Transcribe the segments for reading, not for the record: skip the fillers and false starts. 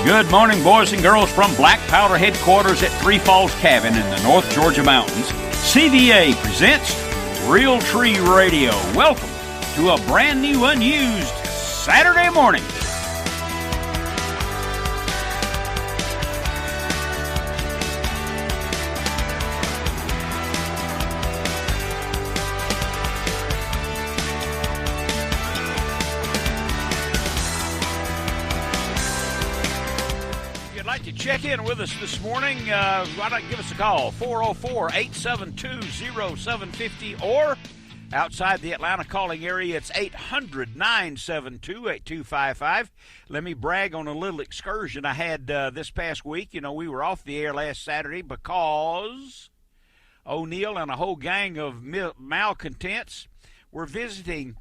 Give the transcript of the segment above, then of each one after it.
Good morning, boys and girls, from Black Powder headquarters at Three Falls Cabin in the North Georgia Mountains. CVA presents Real Tree Radio. Welcome to a brand new, unused Saturday morning. Check in with us this morning. Why not give us a call, 404-872-0750, or outside the Atlanta calling area, it's 800-972-8255. Let me brag on a little excursion I had this past week. You know, we were off the air last Saturday because O'Neill and a whole gang of malcontents were visiting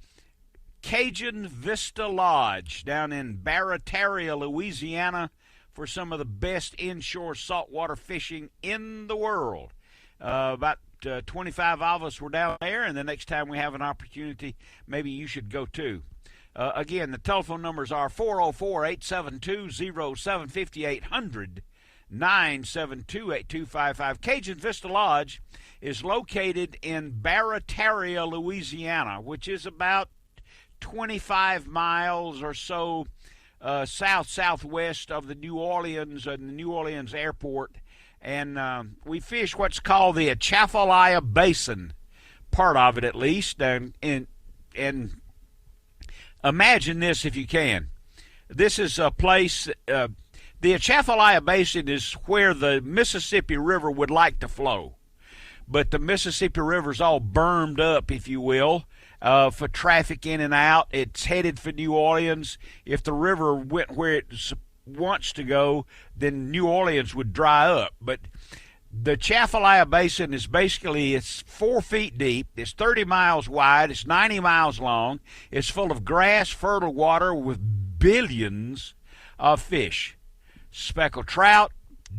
Cajun Vista Lodge down in Barataria, Louisiana, for some of the best inshore saltwater fishing in the world. About 25 of us were down there, and the next time we have an opportunity, maybe you should go too. Again, the telephone numbers are 404-872-0750, 800-972-8255. Cajun Vista Lodge is located in Barataria, Louisiana, which is about 25 miles or so southwest of the New Orleans airport, and we fish what's called the Atchafalaya Basin, part of it at least. And imagine this if you can. This is a place. The Atchafalaya Basin is where the Mississippi River would like to flow, but the Mississippi River's all bermed up, if you will, for traffic in and out. It's headed for New Orleans. If the river went where it wants to go, then New Orleans would dry up. But the Atchafalaya Basin is basically, it's 4 feet deep, it's 30 miles wide, it's 90 miles long, it's full of grass, fertile water with billions of fish. Speckled trout,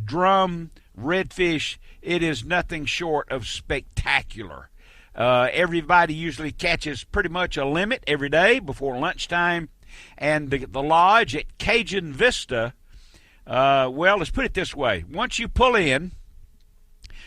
drum, redfish, it is nothing short of spectacular. Everybody usually catches pretty much a limit every day before lunchtime. And the lodge at Cajun Vista, well, let's put it this way. Once you pull in,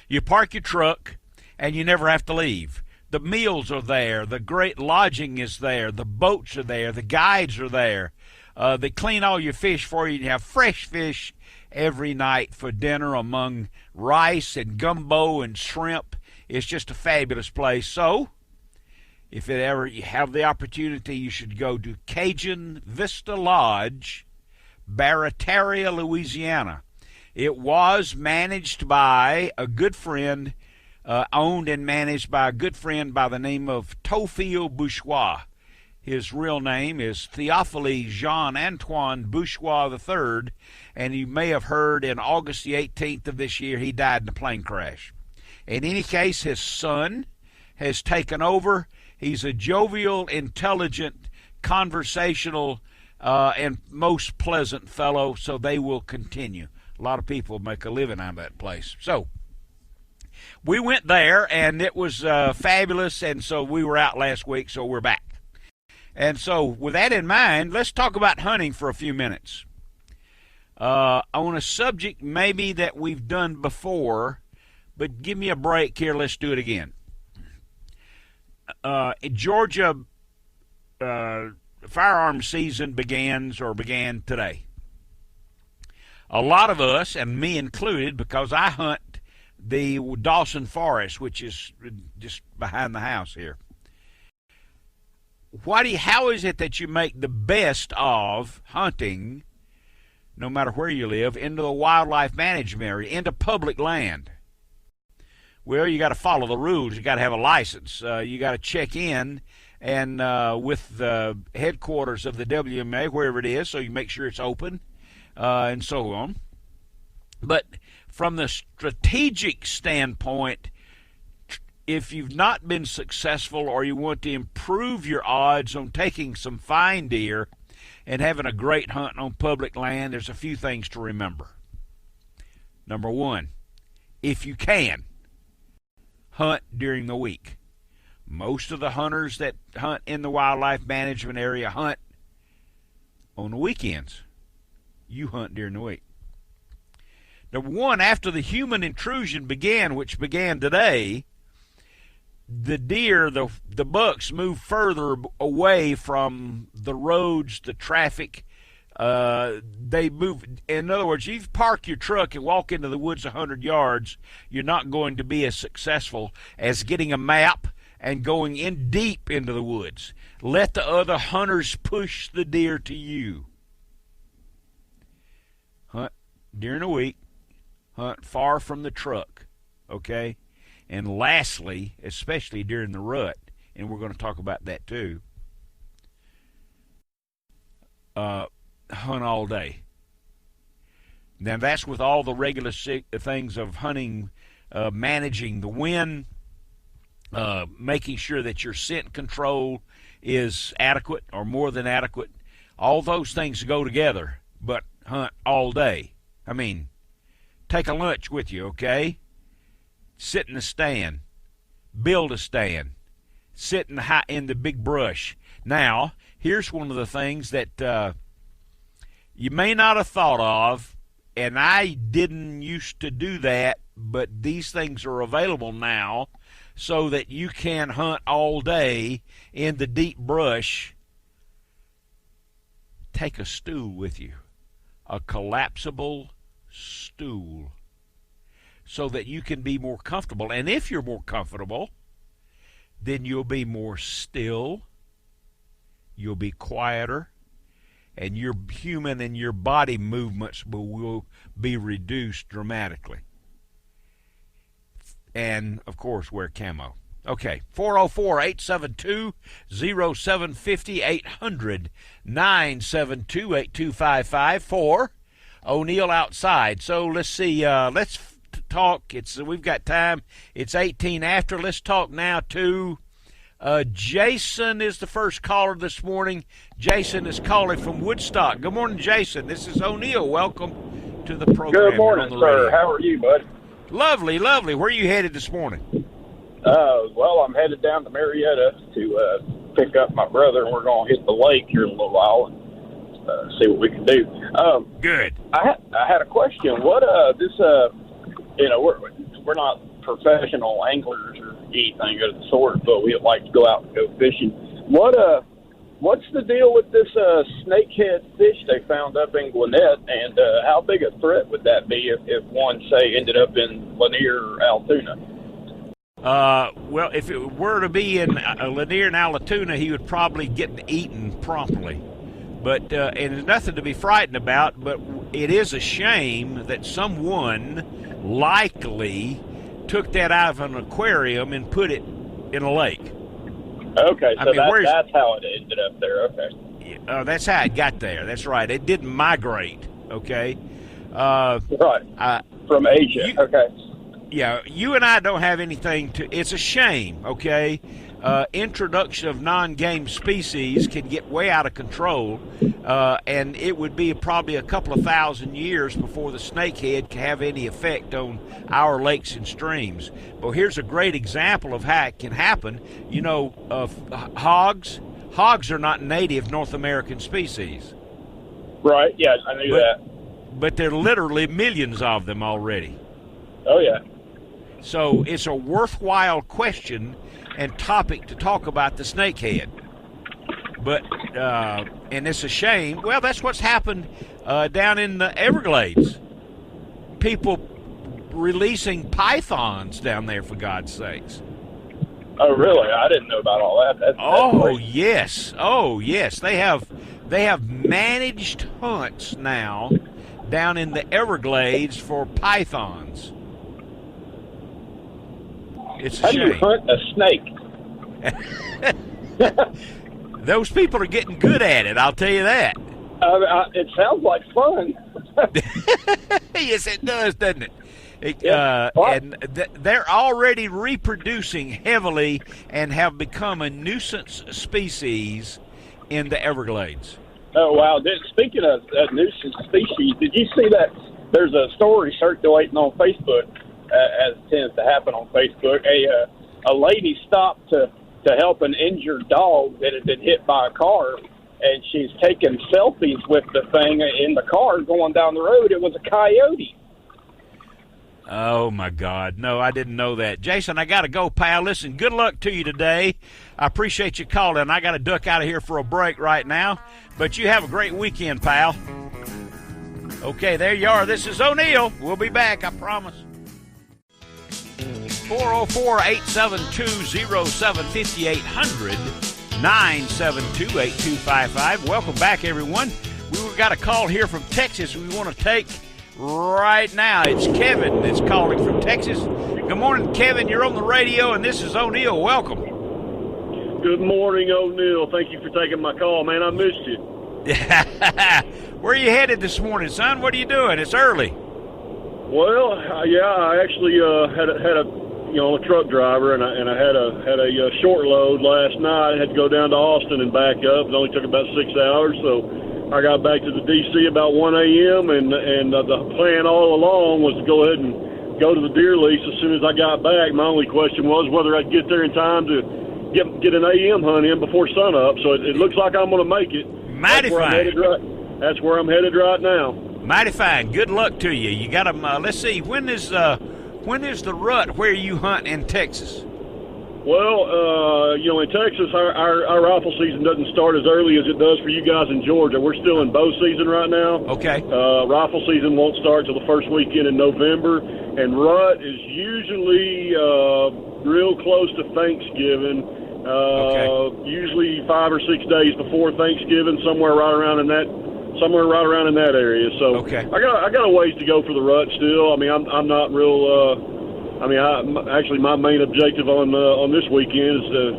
you park your truck, and you never have to leave. The meals are there. The great lodging is there. The boats are there. The guides are there. They clean all your fish for you. You have fresh fish every night for dinner among rice and gumbo and shrimp. It's just a fabulous place. So, if it ever you have the opportunity, you should go to Cajun Vista Lodge, Barataria, Louisiana. It was managed by a good friend, owned and managed by a good friend by the name of Théophile Bourgeois. His real name is Théophile Jean-Antoine Bourgeois III, and you may have heard in August the 18th of this year, he died in a plane crash. In any case, his son has taken over. He's a jovial, intelligent, conversational, and most pleasant fellow, so they will continue. A lot of people make a living out of that place. So, we went there, and it was fabulous, and so we were out last week, so we're back. And so, with that in mind, let's talk about hunting for a few minutes. On a subject maybe that we've done before, but give me a break here. Let's do it again. Georgia firearms season began today. A lot of us, and me included, because I hunt the Dawson Forest, which is just behind the house here. How is it that you make the best of hunting, no matter where you live, into the wildlife management area, into public land? Well, you got to follow the rules. You got to have a license. You got to check in and with the headquarters of the WMA, wherever it is, so you make sure it's open, and so on. But from the strategic standpoint, if you've not been successful or you want to improve your odds on taking some fine deer and having a great hunt on public land, there's a few things to remember. Number one, if you can, hunt during the week. Most of the hunters that hunt in the wildlife management area hunt on the weekends. you hunt during the week. Number one, after the human intrusion began, which began today, the deer, the bucks move further away from the roads, the traffic. They move. In other words, you park your truck and walk into the woods 100 yards, you're not going to be as successful as getting a map and going in deep into the woods. Let the other hunters push the deer to you. Hunt during the week. Hunt far from the truck, okay? And lastly, especially during the rut, and we're going to talk about that too, hunt all day. Now, that's with all the regular things of hunting, managing the wind, making sure that your scent control is adequate or more than adequate. All those things go together, but hunt all day. I mean, take a lunch with you, okay? Sit in the stand. Build a stand. Sit in the big brush. Now, here's one of the things that you may not have thought of, and I didn't used to do that, but these things are available now so that you can hunt all day in the deep brush. Take a stool with you. A collapsible stool, so that you can be more comfortable. And if you're more comfortable, then you'll be more still, you'll be quieter, and your human and your body movements will be reduced dramatically. And, of course, wear camo. Okay, 404-872-0750, 800-972-8255 for O'Neill outside. So let's see. Let's talk. We've got time. It's 18 after. Let's talk now to Jason. Is the first caller this morning. Jason is calling from Woodstock. Good morning, Jason. This is O'Neill. Welcome to the program. Good morning, sir. How are you, bud? Lovely, lovely. Where are you headed this morning? Well, I'm headed down to Marietta to pick up my brother, and we're going to hit the lake here in a little while and see what we can do. Good. I had a question. What we're not professional anglers or anything of the sort, but we like to go out and go fishing. What's the deal with this snakehead fish they found up in Gwinnett, and how big a threat would that be if one, say, ended up in Lanier or Altoona? Well, if it were to be in Lanier and Altoona, he would probably get eaten promptly. But and there's nothing to be frightened about, but it is a shame that someone likely took that out of an aquarium and put it in a lake. Okay, so that's how it ended up there, okay. That's how it got there, that's right. It didn't migrate, okay? Right, from Asia, okay. Yeah, you and I don't have anything to... It's a shame, okay? Introduction of non-game species can get way out of control, and it would be probably a couple of thousand years before the snakehead can have any effect on our lakes and streams. But here's a great example of how it can happen. You know, hogs. Hogs are not native North American species. Right, yeah, I knew that. But there are literally millions of them already. Oh, yeah. So it's a worthwhile question and topic to talk about the snakehead. But, and it's a shame. Well, that's what's happened down in the Everglades. People releasing pythons down there, for God's sakes. Oh, really? I didn't know about all that. That's great. Yes. Oh, yes. They have managed hunts now down in the Everglades for pythons. It's a shame. How do you hunt a snake? Those people are getting good at it, I'll tell you that. It sounds like fun. Yes, it does, doesn't it? Yeah. And they're already reproducing heavily and have become a nuisance species in the Everglades. Oh, wow. Speaking of nuisance species, did you see that there's a story circulating on Facebook, as tends to happen on Facebook? A lady stopped to help an injured dog that had been hit by a car, and she's taking selfies with the thing in the car going down the road. It was a coyote. Oh, my God. No, I didn't know that. Jason, I got to go, pal. Listen, good luck to you today. I appreciate you calling. I got to duck out of here for a break right now. But you have a great weekend, pal. Okay, there you are. This is O'Neill. We'll be back, I promise. 404-872-0750, 800-972-8255. Welcome back, everyone. We've got a call here from Texas we want to take right now. It's Kevin that's calling from Texas. Good morning, Kevin. You're on the radio, and this is O'Neill. Welcome. Good morning, O'Neill. Thank you for taking my call, man. I missed you. Where are you headed this morning, son? What are you doing? It's early. Well, I actually had a truck driver, and I had a short load last night. I had to go down to Austin and back up. It only took about 6 hours, so I got back to the D.C. about 1 a.m., and the plan all along was to go ahead and go to the deer lease as soon as I got back. My only question was whether I'd get there in time to get an a.m. hunt in before sunup, so it looks like I'm going to make it. Mighty fine. That's where I'm headed right now. Mighty fine. Good luck to you. You got them. Let's see. When is the rut where you hunt in Texas? Well, in Texas, our rifle season doesn't start as early as it does for you guys in Georgia. We're still in bow season right now. Okay. Rifle season won't start till the first weekend in November, and rut is usually real close to Thanksgiving. Usually 5 or 6 days before Thanksgiving, somewhere right around in that area. So okay. I got a ways to go for the rut still. I mean, I'm not real. Actually, my main objective on this weekend is to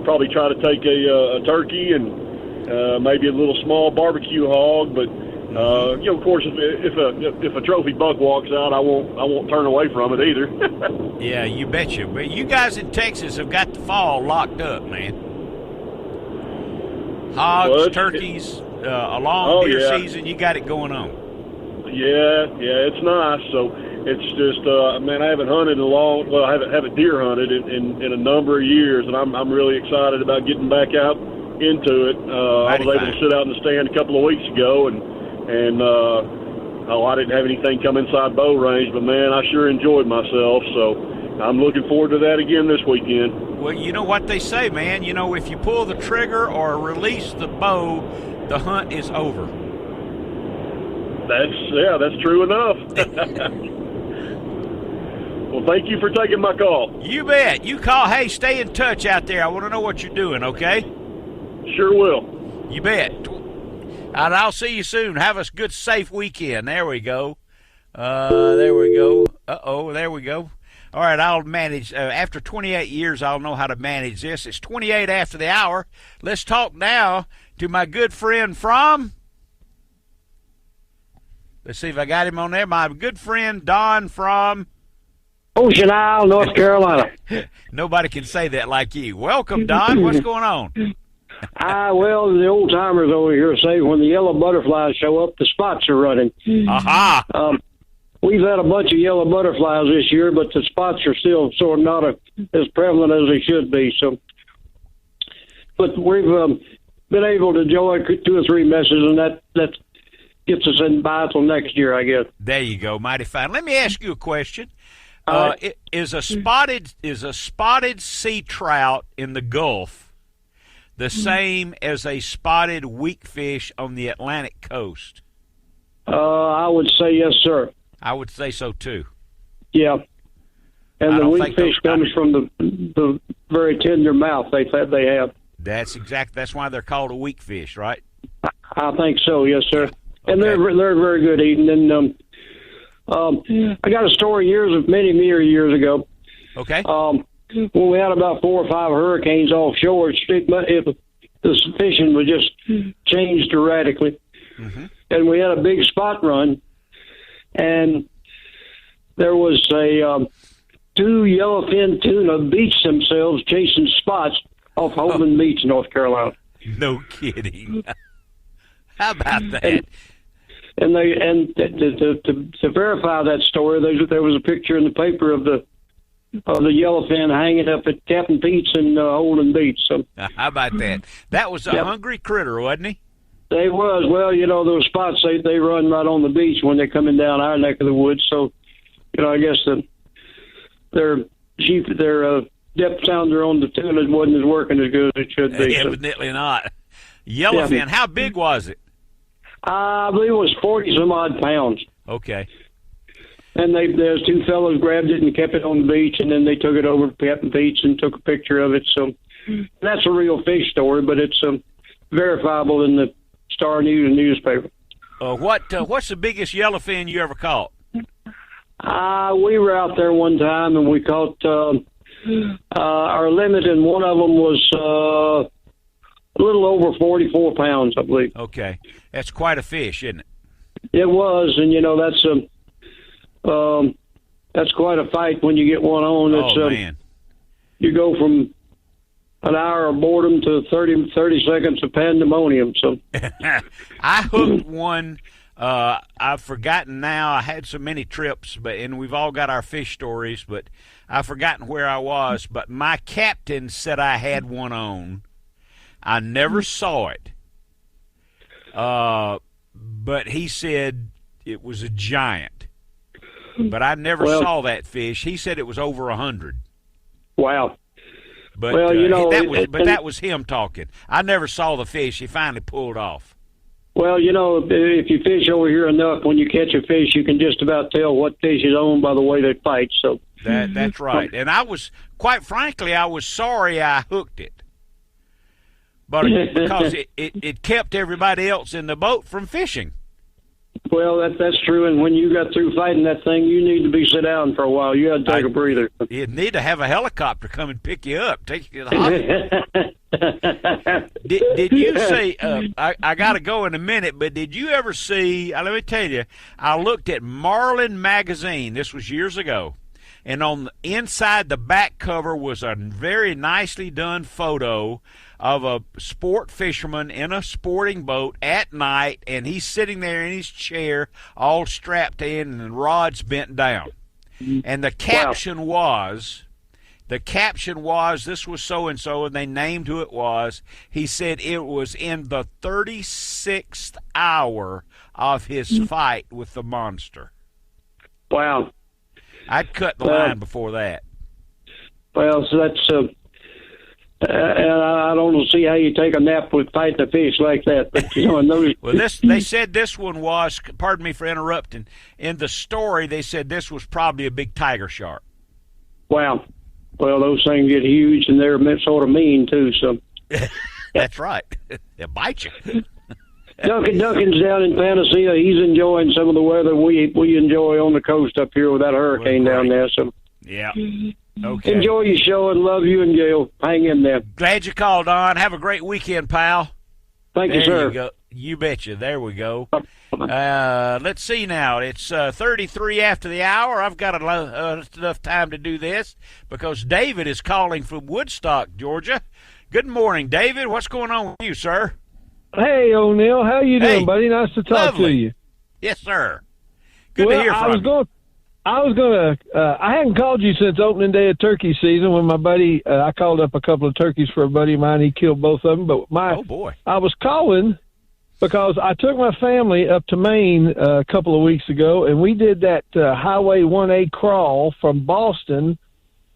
probably try to take a turkey and maybe a little small barbecue hog. But of course, if a trophy buck walks out, I won't turn away from it either. Yeah, you betcha. But you guys in Texas have got the fall locked up, man. Hogs, turkeys, a long deer season. You got it going on. Yeah, it's nice. So it's just, man, I haven't hunted I haven't deer hunted in a number of years, and I'm really excited about getting back out into it. I was able to sit out in the stand a couple of weeks ago, and I didn't have anything come inside bow range, but man, I sure enjoyed myself. So I'm looking forward to that again this weekend. Well, you know what they say, man. If you pull the trigger or release the bow, the hunt is over. That's true enough. Well, thank you for taking my call. You bet. You call. Hey, stay in touch out there. I want to know what you're doing, okay? Sure will. You bet. And I'll see you soon. Have a good, safe weekend. There we go. There we go. There we go. All right, I'll manage. After 28 years, I'll know how to manage this. It's 28 after the hour. Let's talk now to my good friend from... Let's see if I got him on there. My good friend Don from... Ocean Isle, North Carolina. Nobody can say that like you. Welcome, Don. What's going on? Well, the old timers over here say when the yellow butterflies show up, the spots are running. Aha! We've had a bunch of yellow butterflies this year, but the spots are still sort of not as prevalent as they should be. So, but we've been able to enjoy 2 or 3 messes, and that gets us in by till next year, I guess. There you go, mighty fine. Let me ask you a question. Is a spotted sea trout in the Gulf the same as a spotted weakfish on the Atlantic coast? I would say yes, sir. I would say so too. Yeah, and the weakfish comes from the very tender mouth they have. That's why they're called a weakfish, right? I think so, yes, sir. Okay. And they're very good eating. And I got a story many years ago. Okay. When we had about 4 or 5 hurricanes offshore, the fishing was just changed dramatically. Mm-hmm. And we had a big spot run, and there was 2 yellowfin tuna beached themselves chasing spots off Holman Beach, North Carolina. No kidding. How about that? And to verify that story, there was a picture in the paper of the of the yellowfin hanging up at Captain Pete's and Holden Beach. So how about that? That was a hungry critter, wasn't he? They was. Well, those spots they run right on the beach when they're coming down our neck of the woods. So, I guess their depth sounder on the tuna wasn't working as good as it should be. Evidently not. Yellowfin, how big was it? I believe it was 40-some-odd pounds. Okay. And there's two fellows grabbed it and kept it on the beach, and then they took it over to Captain Pete's and took a picture of it. So that's a real fish story, but it's verifiable in the Star News newspaper. What's the biggest yellowfin you ever caught? We were out there one time, and we caught our limit, and one of them was a little over 44 pounds, I believe. Okay. That's quite a fish, isn't it? It was, and that's quite a fight when you get one on. It's, man. You go from an hour of boredom to 30 seconds of pandemonium. So I hooked one. I've forgotten now. I had so many trips, and we've all got our fish stories, but I've forgotten where I was. But my captain said I had one on. I never saw it. But he said it was a giant. But I never saw that fish. He said it was over 100. Wow. But that was him talking. I never saw the fish. He finally pulled off. Well, if you fish over here enough, when you catch a fish, you can just about tell what fish is on by the way they fight. So that's right. And I was, quite frankly, sorry I hooked it. But because it kept everybody else in the boat from fishing. Well, that's true. And when you got through fighting that thing, you need to be sit down for a while. You had to take a breather. You'd need to have a helicopter come and pick you up, take you to the hospital. Did you see? I got to go in a minute, but did you ever see? Let me tell you, I looked at Marlin magazine. This was years ago, and on the inside the back cover was a very nicely done photo of a sport fisherman in a sporting boat at night, and he's sitting there in his chair all strapped in and the rod's bent down. And the caption was, this was so-and-so, and they named who it was. He said it was in the 36th hour of his fight with the monster. Wow. I'd cut the line before that. Well, so that's... and I don't see how you take a nap with fighting a fish like that. But, well, they said this one was, pardon me for interrupting, in the story they said this was probably a big tiger shark. Wow. Well, those things get huge, and they're sort of mean, too. So that's right. They'll bite you. Duncan's down in Panacea. He's enjoying some of the weather we enjoy on the coast up here with that hurricane down there. So yeah. Okay. Enjoy your show and love you and Gail. Hang in there. Glad you called, Don. Have a great weekend, pal. Thank you, sir. You go. You betcha. There we go. Let's see now. It's 33 after the hour. I've got enough time to do this because David is calling from Woodstock, Georgia. Good morning, David. What's going on with you, sir? Hey, O'Neill. How you doing, buddy? Nice to talk to you. Yes, sir. Good to hear from you. I hadn't called you since opening day of turkey season when my buddy, I called up a couple of turkeys for a buddy of mine. He killed both of them. But oh boy. I was calling because I took my family up to Maine a couple of weeks ago, and we did that Highway 1A crawl from Boston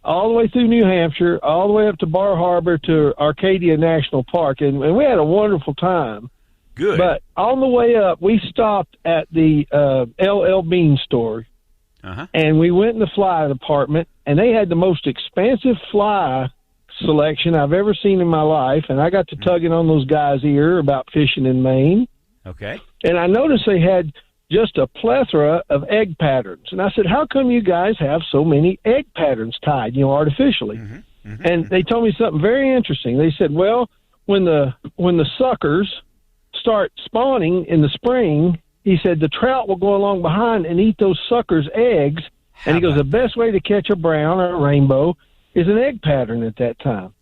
all the way through New Hampshire, all the way up to Bar Harbor to Arcadia National Park, and we had a wonderful time. Good. But on the way up, we stopped at the LL Bean store. Uh-huh. And we went in the fly department, and they had the most expansive fly selection I've ever seen in my life. And I got to tugging on those guys' ear about fishing in Maine. Okay. And I noticed they had just a plethora of egg patterns. And I said, how come you guys have so many egg patterns tied, artificially? Mm-hmm. Mm-hmm. And they told me something very interesting. They said, well, when the suckers start spawning in the spring, he said the trout will go along behind and eat those suckers' eggs. And he goes, the best way to catch a brown or a rainbow is an egg pattern at that time.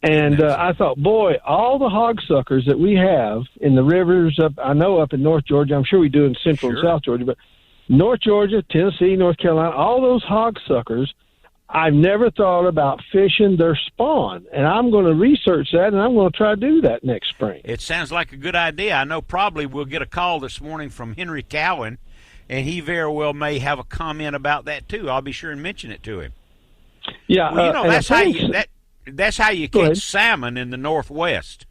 And I thought, boy, all the hog suckers that we have in the rivers up in North Georgia, I'm sure we do in Central and South Georgia, but North Georgia, Tennessee, North Carolina, all those hog suckers, I've never thought about fishing their spawn, and I'm going to research that, and I'm going to try to do that next spring. It sounds like a good idea. I know probably we'll get a call this morning from Henry Cowan, and he very well may have a comment about that too. I'll be sure and mention it to him. Yeah, well, that's how you catch salmon in the Northwest.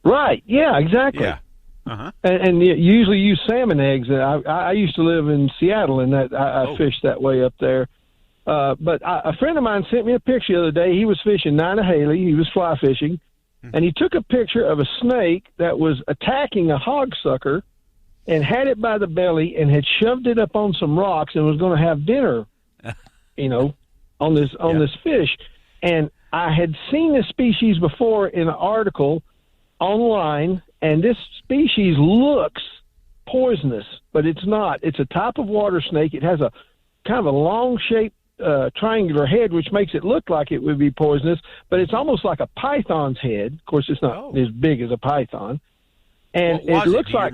Right. Yeah. Exactly. Yeah. Uh-huh. And you usually use salmon eggs. I used to live in Seattle, and I fished that way up there. But a friend of mine sent me a picture the other day. He was fishing Ninahaley. He was fly fishing, and he took a picture of a snake that was attacking a hogsucker and had it by the belly and had shoved it up on some rocks and was going to have dinner, on this fish. And I had seen this species before in an article online, and this species looks poisonous, but it's not. It's a type of water snake. It has a kind of a long-shaped triangular head, which makes it look like it would be poisonous, but it's almost like a python's head. Of course, it's not as big as a python. And it looks like...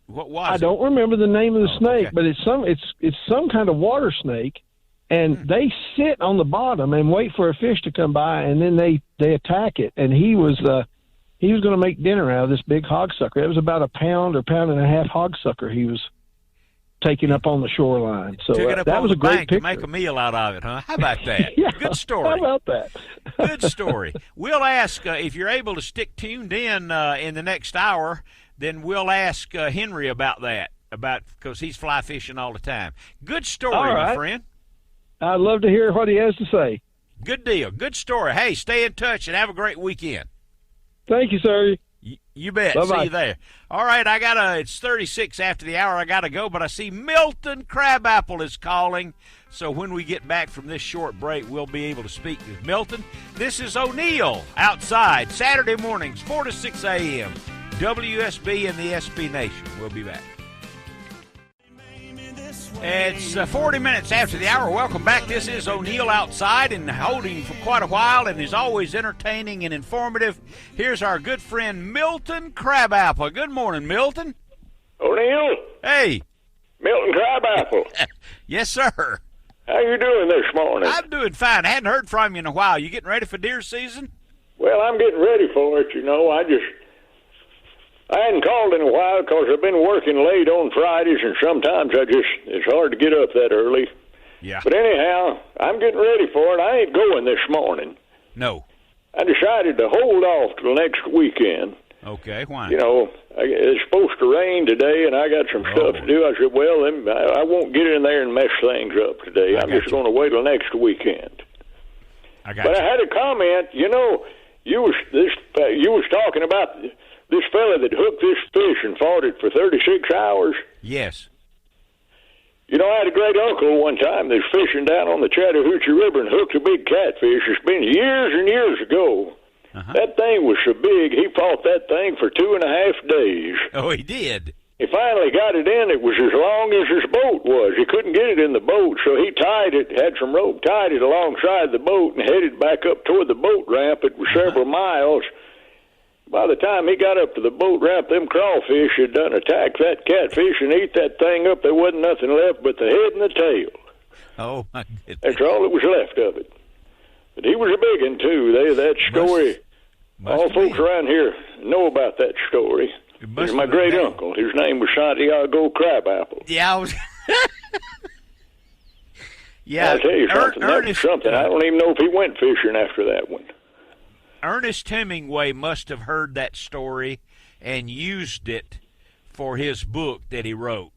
What was it? I don't remember the name of the snake, but it's some kind of water snake, and they sit on the bottom and wait for a fish to come by, and then they attack it. And he was going to make dinner out of this big hogsucker. It was about a pound or pound and a half hogsucker he was taking up on the shoreline. So that was a great picture. To make a meal out of it, huh? How about that? Yeah, good story. How about that? Good story. We'll ask if you're able to stick tuned in the next hour. Then we'll ask Henry about that, because he's fly fishing all the time. Good story, my friend. I'd love to hear what he has to say. Good deal. Good story. Hey, stay in touch and have a great weekend. Thank you, sir. You bet. Bye-bye. See you there. All right, it's 36 after the hour. I got to go, but I see Milton Crapapple is calling. So when we get back from this short break, we'll be able to speak with Milton. This is O'Neill Outside, Saturday mornings, 4 to 6 a.m., WSB and the SB Nation. We'll be back. It's 40 minutes after the hour. Welcome back. This is O'Neill Outside, and holding for quite a while, and is always entertaining and informative. Here's our good friend Milton Crapapple. Good morning, Milton. O'Neill? Hey. Milton Crapapple. Yes, sir. How you doing this morning? I'm doing fine. I hadn't heard from you in a while. You getting ready for deer season? Well, I'm getting ready for it, I hadn't called in a while because I've been working late on Fridays, and sometimes it's hard to get up that early. Yeah. But anyhow, I'm getting ready for it. I ain't going this morning. No. I decided to hold off till next weekend. Okay, why? It's supposed to rain today, and I got some stuff to do. I said, well, then I won't get in there and mess things up today. I'm just going to wait till next weekend. I had a comment. You was talking about this fella that hooked this fish and fought it for 36 hours. Yes. I had a great uncle one time that was fishing down on the Chattahoochee River and hooked a big catfish. It's been years and years ago. Uh-huh. That thing was so big, he fought that thing for 2.5 days. Oh, he did? He finally got it in. It was as long as his boat was. He couldn't get it in the boat, so he tied it, had some rope, tied it alongside the boat, and headed back up toward the boat ramp. It was several miles. By the time he got up to the boat ramp, them crawfish had done attacked that catfish and eat that thing up. There wasn't nothing left but the head and the tail. Oh, my goodness. That's all that was left of it. But he was a big one, too. That story, all folks around here know about that story. It was my great uncle. His name was Santiago Crabapple. Yeah, I was... Yeah, I'll tell you something. That was something. I don't even know if he went fishing after that one. Ernest Hemingway must have heard that story and used it for his book that he wrote.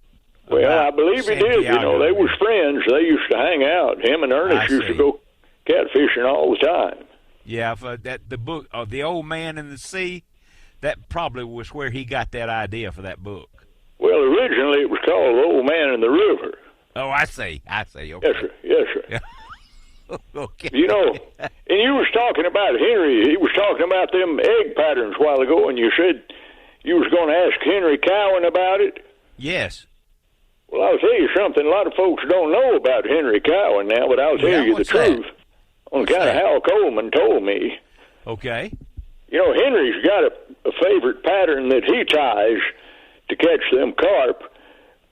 Well, I believe he did. They was friends. They used to hang out. Him and Ernest used to go catfishing all the time. Yeah, the book, The Old Man in the Sea, that probably was where he got that idea for that book. Well, originally it was called The Old Man in the River. Oh, I see. Okay. Yes, sir. Yeah. Okay. And you was talking about Henry. He was talking about them egg patterns a while ago, and you said you was going to ask Henry Cowan about it. Yes. Well, I'll tell you something. A lot of folks don't know about Henry Cowan now, but I'll tell you the truth on kind of how Coleman told me. Okay. Henry's got a favorite pattern that he ties to catch them carp,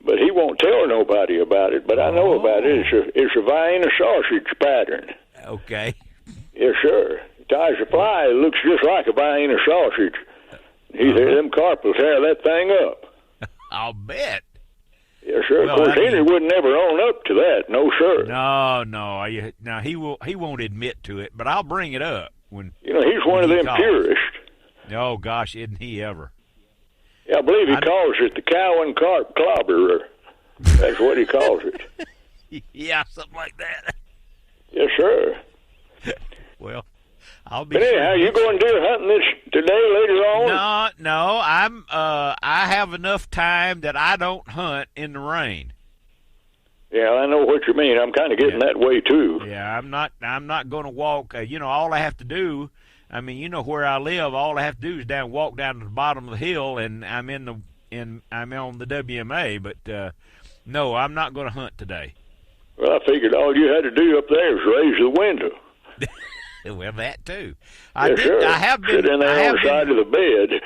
but he won't tell nobody about it, but I know about it. It's a Vienna sausage pattern. Okay. Yes, sir. Ties a fly. It looks just like a Vienna sausage. Them carpels tear that thing up. I'll bet. Yes, sir. Well, of course, Henry would never own up to that. No, sir. No. Now he won't admit to it, but I'll bring it up when. He's one of them purists. Oh gosh, isn't he ever? Yeah, I believe he calls it the cow and carp clobberer. That's what he calls it. Yeah, something like that. Yes, sir. Well, I'll be. But anyhow, you going deer hunting today later on? No. I have enough time that I don't hunt in the rain. Yeah, I know what you mean. I'm kind of getting that way too. Yeah, I'm not going to walk. All I have to do. I mean, where I live. All I have to do is walk down to the bottom of the hill, and I'm I'm on the WMA. But no, I'm not going to hunt today. Well, I figured all you had to do up there was raise the window. Well, that too. Sure. I have been. Sit in there on the side of the bed.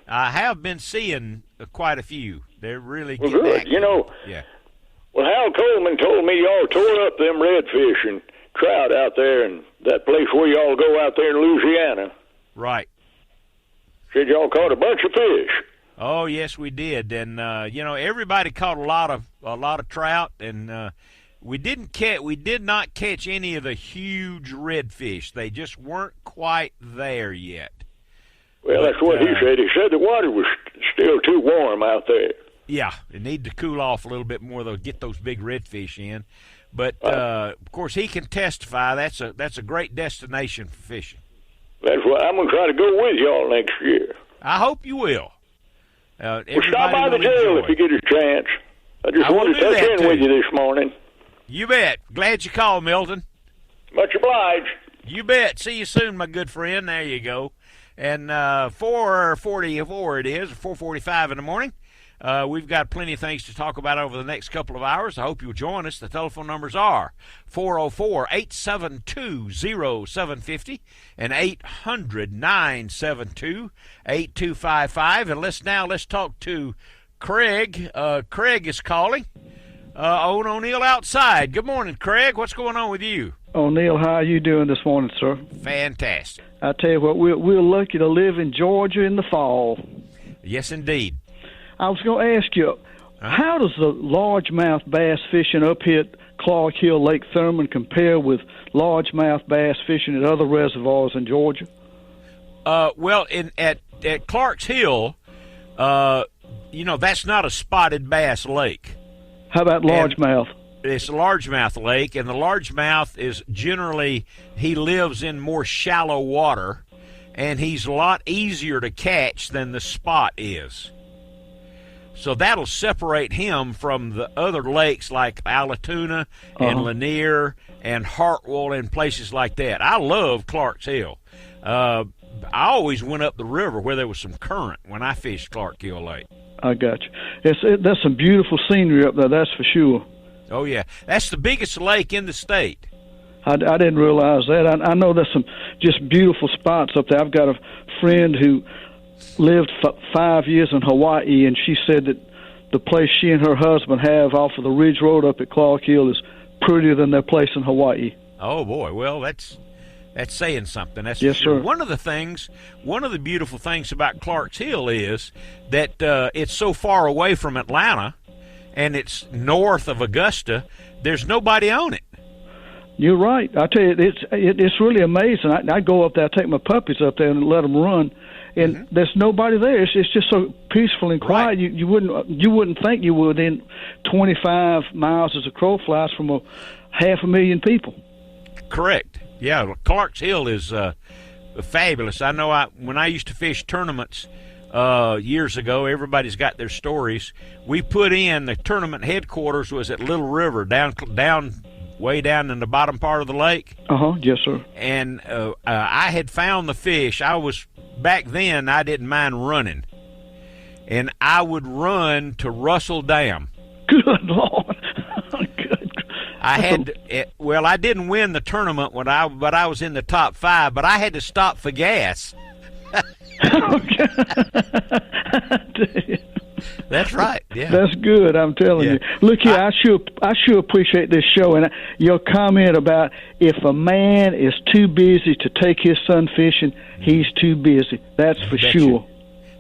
I have been seeing quite a few. They're really good. Active. Yeah. Well, Hal Coleman told me y'all tore up them redfish and trout out there in that place where y'all go out there in Louisiana. Right. Said y'all caught a bunch of fish. Oh yes, we did, and everybody caught a lot of trout, and we did not catch any of the huge redfish. They just weren't quite there yet. Well, that's what he said. He said the water was still too warm out there. Yeah, it need to cool off a little bit more, though, get those big redfish in. But of course, he can testify that's a great destination for fishing. That's why I'm going to try to go with y'all next year. I hope you will. Well, stop by the jail if you get a chance. I just wanted to touch in with you this morning. You bet. Glad you called, Milton. Much obliged. You bet. See you soon, my good friend. There you go. And 4:44 it is, 4:45 in the morning. We've got plenty of things to talk about over the next couple of hours. I hope you'll join us. The telephone numbers are 404-872-0750 and 800-972-8255. And let's talk to Craig. Craig is calling. On O'Neill outside. Good morning, Craig. What's going on with you? O'Neill, how are you doing this morning, sir? Fantastic. I tell you what, we're lucky to live in Georgia in the fall. Yes, indeed. I was going to ask you, how does the largemouth bass fishing up here at Clark Hill, Lake Thurman compare with largemouth bass fishing at other reservoirs in Georgia? Well, at Clark's Hill, that's not a spotted bass lake. How about largemouth? It's a largemouth lake, and the largemouth is generally, he lives in more shallow water, and he's a lot easier to catch than the spot is. So that'll separate him from the other lakes like Allatoona and Lanier and Hartwell and places like that. I love Clark's Hill. I always went up the river where there was some current when I fished Clark Hill Lake. I got you. That's some beautiful scenery up there, that's for sure. Oh, yeah. That's the biggest lake in the state. I didn't realize that. I know there's some just beautiful spots up there. I've got a friend who lived 5 years in Hawaii, and she said that the place she and her husband have off of the Ridge Road up at Clark Hill is prettier than their place in Hawaii. Oh, boy. Well, that's saying something. That's yes, sure. Sir. One of the beautiful things about Clark's Hill is that it's so far away from Atlanta, and it's north of Augusta. There's nobody on it. You're right. I tell you, it's really amazing. I go up there, I take my puppies up there and let them run, and there's nobody there. It's just so peaceful and quiet. Right. You wouldn't think you were within 25 miles as a crow flies from 500,000 people. Correct. Yeah, Clark's Hill is fabulous. I know when I used to fish tournaments years ago, everybody's got their stories. We put in the tournament headquarters was at Little River, down way down in the bottom part of the lake. Yes, sir. And I had found the fish. Back then, I didn't mind running. And I would run to Russell Dam. Good Lord. Good. I didn't win the tournament but I was in the top 5, but I had to stop for gas. That's right. Yeah. That's good. I'm telling you. Look here, I sure appreciate this show, and your comment about if a man is too busy to take his son fishing, he's too busy. That's for sure.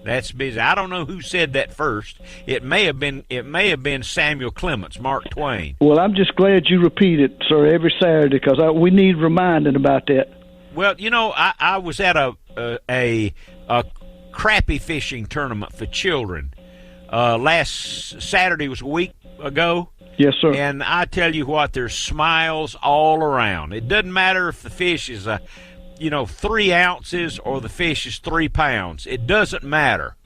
That's busy. I don't know who said that first. It may have been Samuel Clemens, Mark Twain. Well, I'm just glad you repeat it, sir, every Saturday, because we need reminding about that. Well, I was at a crappie fishing tournament for children. Last Saturday was a week ago. Yes, sir. And I tell you what, there's smiles all around. It doesn't matter if the fish is 3 ounces or the fish is 3 pounds. It doesn't matter.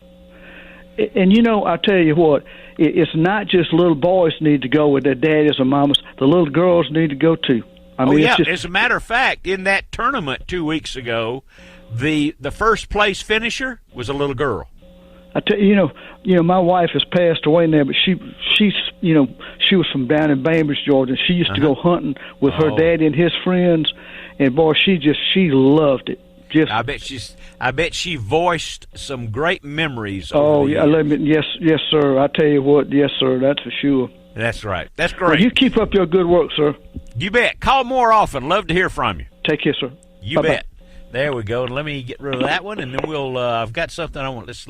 And I tell you what, it's not just little boys need to go with their daddies or mamas. The little girls need to go too. I mean, As a matter of fact, in that tournament 2 weeks ago, the first place finisher was a little girl. I tell you, my wife has passed away now, but she was from down in Bainbridge, Georgia. She used to go hunting with her daddy and his friends, and boy, she loved it. I bet she voiced some great memories. Yes, sir. I tell you what, yes, sir. That's for sure. That's right. That's great. Well, you keep up your good work, sir. You bet. Call more often. Love to hear from you. Take care, sir. You Bye-bye. bet. There we go. Let me get rid of that one, and then we'll. I've got something I want. Let's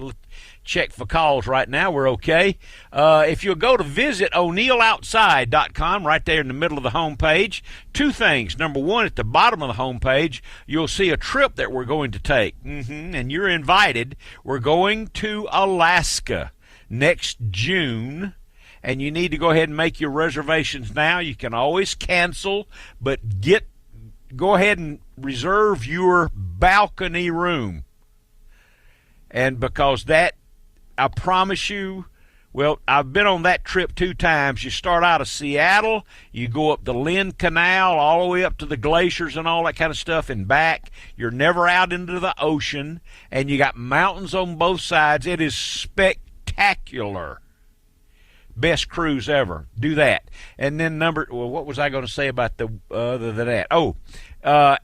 check for calls right now. We're okay. If you'll go to visit o'neilloutside.com, right there in the middle of the home page, 2 things. Number 1, at the bottom of the home page, you'll see a trip that we're going to take, and you're invited. We're going to Alaska next June. And you need to go ahead and make your reservations now. You can always cancel, but go ahead and reserve your balcony room. And because that, I promise you, well, I've been on that trip 2 times. You start out of Seattle, you go up the Lynn Canal all the way up to the glaciers and all that kind of stuff and back. You're never out into the ocean, and you got mountains on both sides. It is spectacular. Best cruise ever. Do that. And then what was I going to say about the other than that?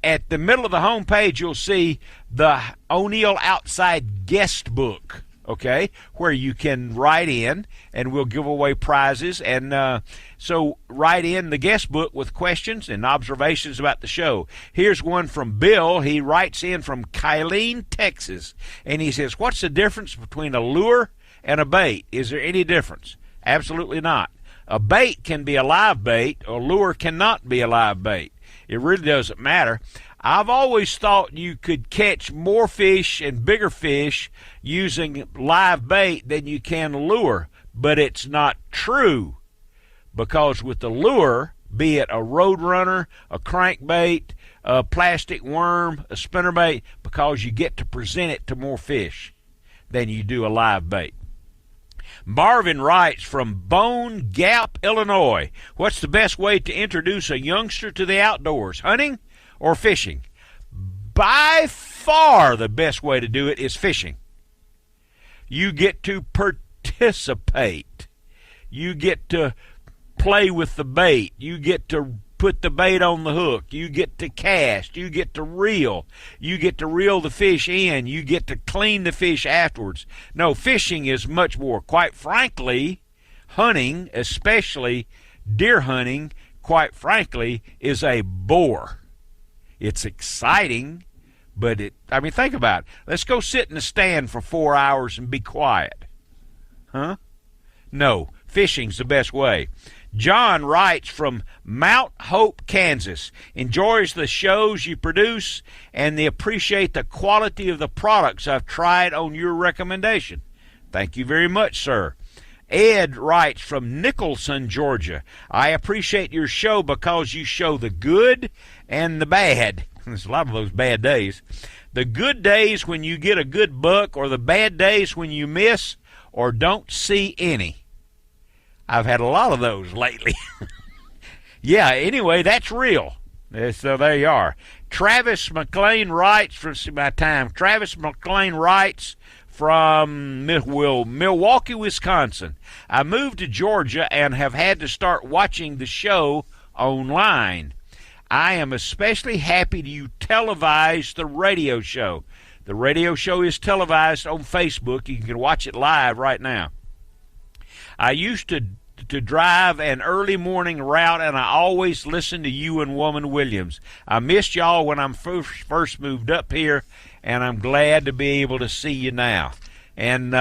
At the middle of the home page, you'll see the O'Neill Outside guest book, okay, where you can write in, and we'll give away prizes. And so write in the guest book with questions and observations about the show. Here's one from Bill. He writes in from Kylene, Texas, and he says, what's the difference between a lure and a bait? Is there any difference? Absolutely not. A bait can be a live bait. A lure cannot be a live bait. It really doesn't matter. I've always thought you could catch more fish and bigger fish using live bait than you can lure, but it's not true. Because with the lure, be it a roadrunner, a crankbait, a plastic worm, a spinnerbait, because you get to present it to more fish than you do a live bait. Marvin writes from Bone Gap, Illinois. What's the best way to introduce a youngster to the outdoors, hunting or fishing? By far the best way to do it is fishing. You get to participate. You get to play with the bait. You get to put the bait on the hook. You get to cast. You get to reel. You get to reel the fish in. You get to clean the fish afterwards. No, fishing is much more. Quite frankly, hunting, especially deer hunting, quite frankly, is a bore. It's exciting, but think about it. Let's go sit in the stand for 4 hours and be quiet. Huh? No, fishing's the best way. John writes from Mount Hope, Kansas. Enjoys the shows you produce and they appreciate the quality of the products I've tried on your recommendation. Thank you very much, sir. Ed writes from Nicholson, Georgia. I appreciate your show because you show the good and the bad. There's a lot of those bad days. The good days when you get a good buck, or the bad days when you miss or don't see any. I've had a lot of those lately. Yeah, anyway, that's real. So there you are. Travis McLean writes from Travis McLean writes from Milwaukee, Wisconsin. I moved to Georgia and have had to start watching the show online. I am especially happy you televised the radio show. The radio show is televised on Facebook. You can watch it live right now. I used to drive an early morning route, and I always listened to you and Woman Williams. I missed y'all when I first moved up here, and I'm glad to be able to see you now. And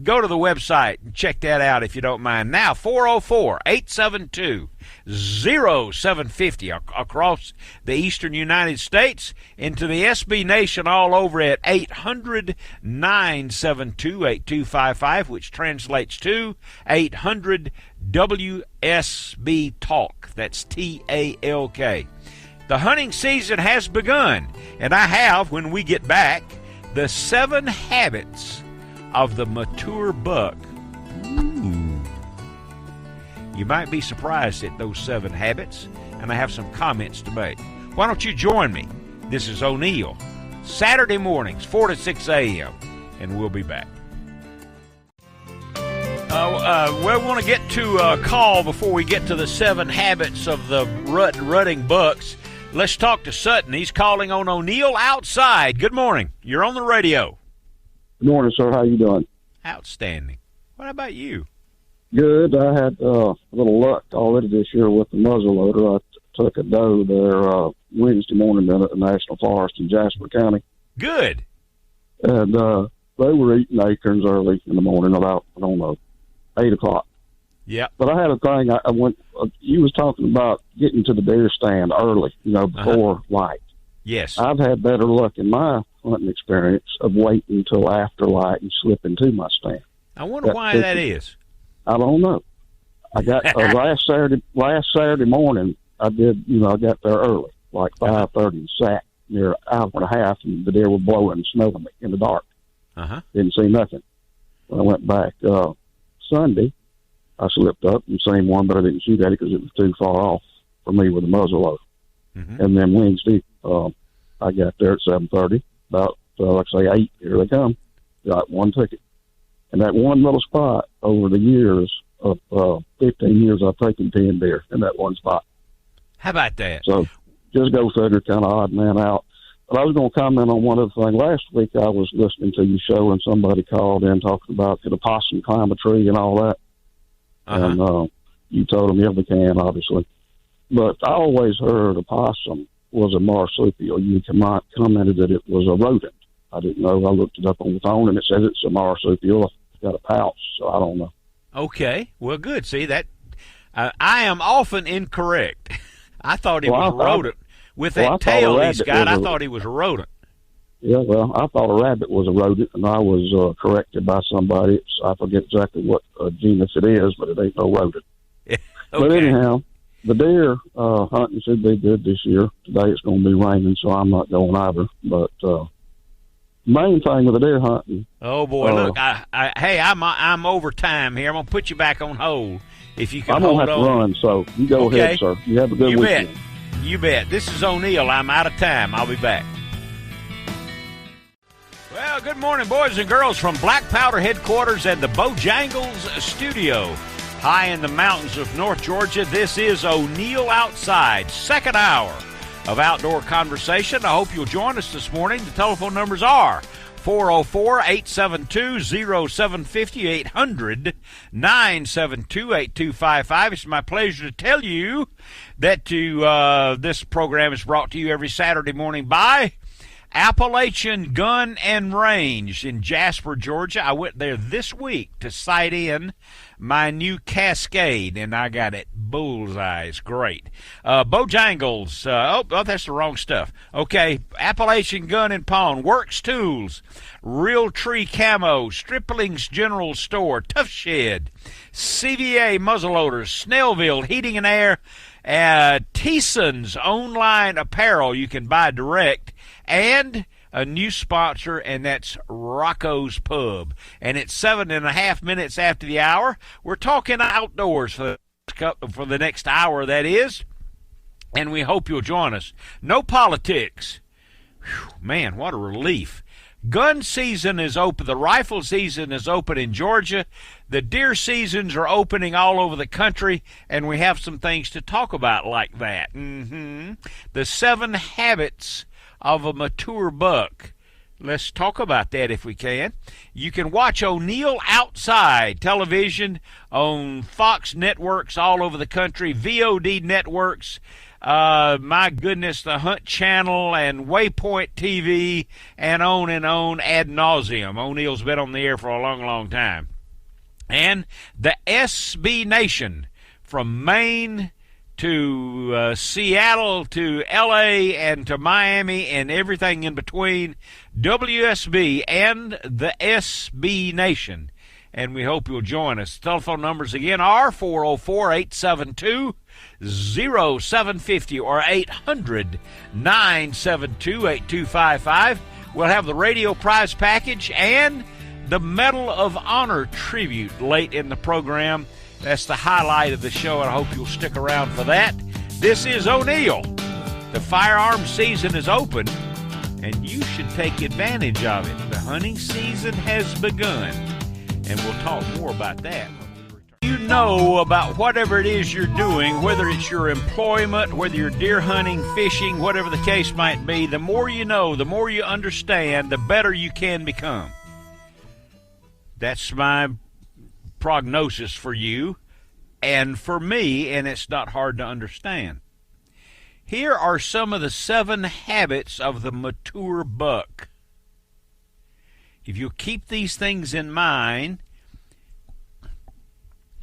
go to the website and check that out if you don't mind. Now, 404-872-0750 across the eastern United States, into the SB Nation all over at 800-972-8255, which translates to 800-WSB Talk. That's TALK. The hunting season has begun, and I have, when we get back, the 7 habits of the mature buck. Ooh. You might be surprised at those 7 habits, and I have some comments to make. Why don't you join me? This is O'Neill, Saturday mornings, 4 to 6 a.m., and we'll be back. We want to get to a call before we get to the 7 habits of the rutting bucks. Let's talk to Sutton. He's calling on O'Neill Outside. Good morning. You're on the radio. Good morning, sir. How you doing? Outstanding. What about you? Good. I had a little luck already this year with the muzzleloader. I took a doe there Wednesday morning down at the National Forest in Jasper County. Good. And they were eating acorns early in the morning, about, 8 o'clock. Yeah. But I had a thing. I went. You was talking about getting to the deer stand early, before light. Yes. I've had better luck in my hunting experience of waiting until after light and slipping to my stand. I wonder why that is. I don't know. I got last Saturday morning. I did. I got there early, like 5:30, and sat near an hour and a half, and the deer were blowing and smelling me in the dark. Didn't see nothing. When I went back Sunday, I slipped up and seen one, but I didn't shoot at it because it was too far off for me with a muzzleloader. And then Wednesday, I got there at 7:30, about, 8, here they come. Got one ticket. And that one little spot, over the years of 15 years, I've taken 10 deer in that one spot. How about that? So just go figure, kind of odd man out. But I was going to comment on one other thing. Last week I was listening to your show, and somebody called in talking about could a possum climb a tree and all that. And you told them, yeah, they can, obviously. But I always heard a possum was a marsupial. You commented that it was a rodent. I didn't know. I looked it up on the phone, and it says it's a marsupial. It's got a pouch, so I don't know. Okay. Well, good. See, that I am often incorrect. I thought he was a rodent. With that tail he's got, I thought he was a rodent. Yeah, well, I thought a rabbit was a rodent, and I was corrected by somebody. I forget exactly what genus it is, but it ain't no rodent. Okay. But anyhow, the deer hunting should be good this year. Today it's going to be raining, so I'm not going either. But main thing with the deer hunting. Oh boy, look! Hey, I'm over time here. I'm gonna put you back on hold if you can. I'm hold gonna have on. to run, so you go ahead, sir. You have a good weekend. You bet. This is O'Neill. I'm out of time. I'll be back. Well, good morning, boys and girls, from Black Powder headquarters and the Bojangles studio. High in the mountains of North Georgia, this is O'Neill Outside, second hour of outdoor conversation. I hope you'll join us this morning. The telephone numbers are 404-872-0750, 800-972-8255. It's my pleasure to tell you that this program is brought to you every Saturday morning by Appalachian Gun and Range in Jasper, Georgia. I went there this week to sight in my new Cascade, and I got it bullseye. It's great. Bojangles. Oh, that's the wrong stuff. Okay, Appalachian Gun and Pawn, Works Tools, Real Tree Camo, Stripling's General Store, Tough Shed, CVA Muzzleloaders, Snellville Heating and Air, Teeson's Online Apparel you can buy direct, and a new sponsor, and that's Rocco's Pub. And it's 7.5 minutes after the hour. We're talking outdoors for the next hour, that is, and we hope you'll join us. No politics. Whew, man, what a relief. Gun season is open. The rifle season is open in Georgia. The deer seasons are opening all over the country, and we have some things to talk about like that. The 7 habits of a mature buck. Let's talk about that if we can. You can watch O'Neill Outside television on Fox networks all over the country, VOD networks, my goodness, the Hunt Channel and Waypoint TV, and on ad nauseum. O'Neill's been on the air for a long, long time. And the SB Nation from Maine to Seattle to L.A. and to Miami and everything in between, WSB and the SB Nation. And we hope you'll join us. Telephone numbers again are 404-872-0750 or 800-972-8255. We'll have the radio prize package and the Medal of Honor tribute late in the program. That's the highlight of the show, and I hope you'll stick around for that. This is O'Neill. The firearms season is open, and you should take advantage of it. The hunting season has begun, and we'll talk more about that when we return. You know about whatever it is you're doing, whether it's your employment, whether you're deer hunting, fishing, whatever the case might be, the more you know, the more you understand, the better you can become. That's my prognosis for you and for me, and it's not hard to understand. Here are some of the 7 habits of the mature buck. If you keep these things in mind,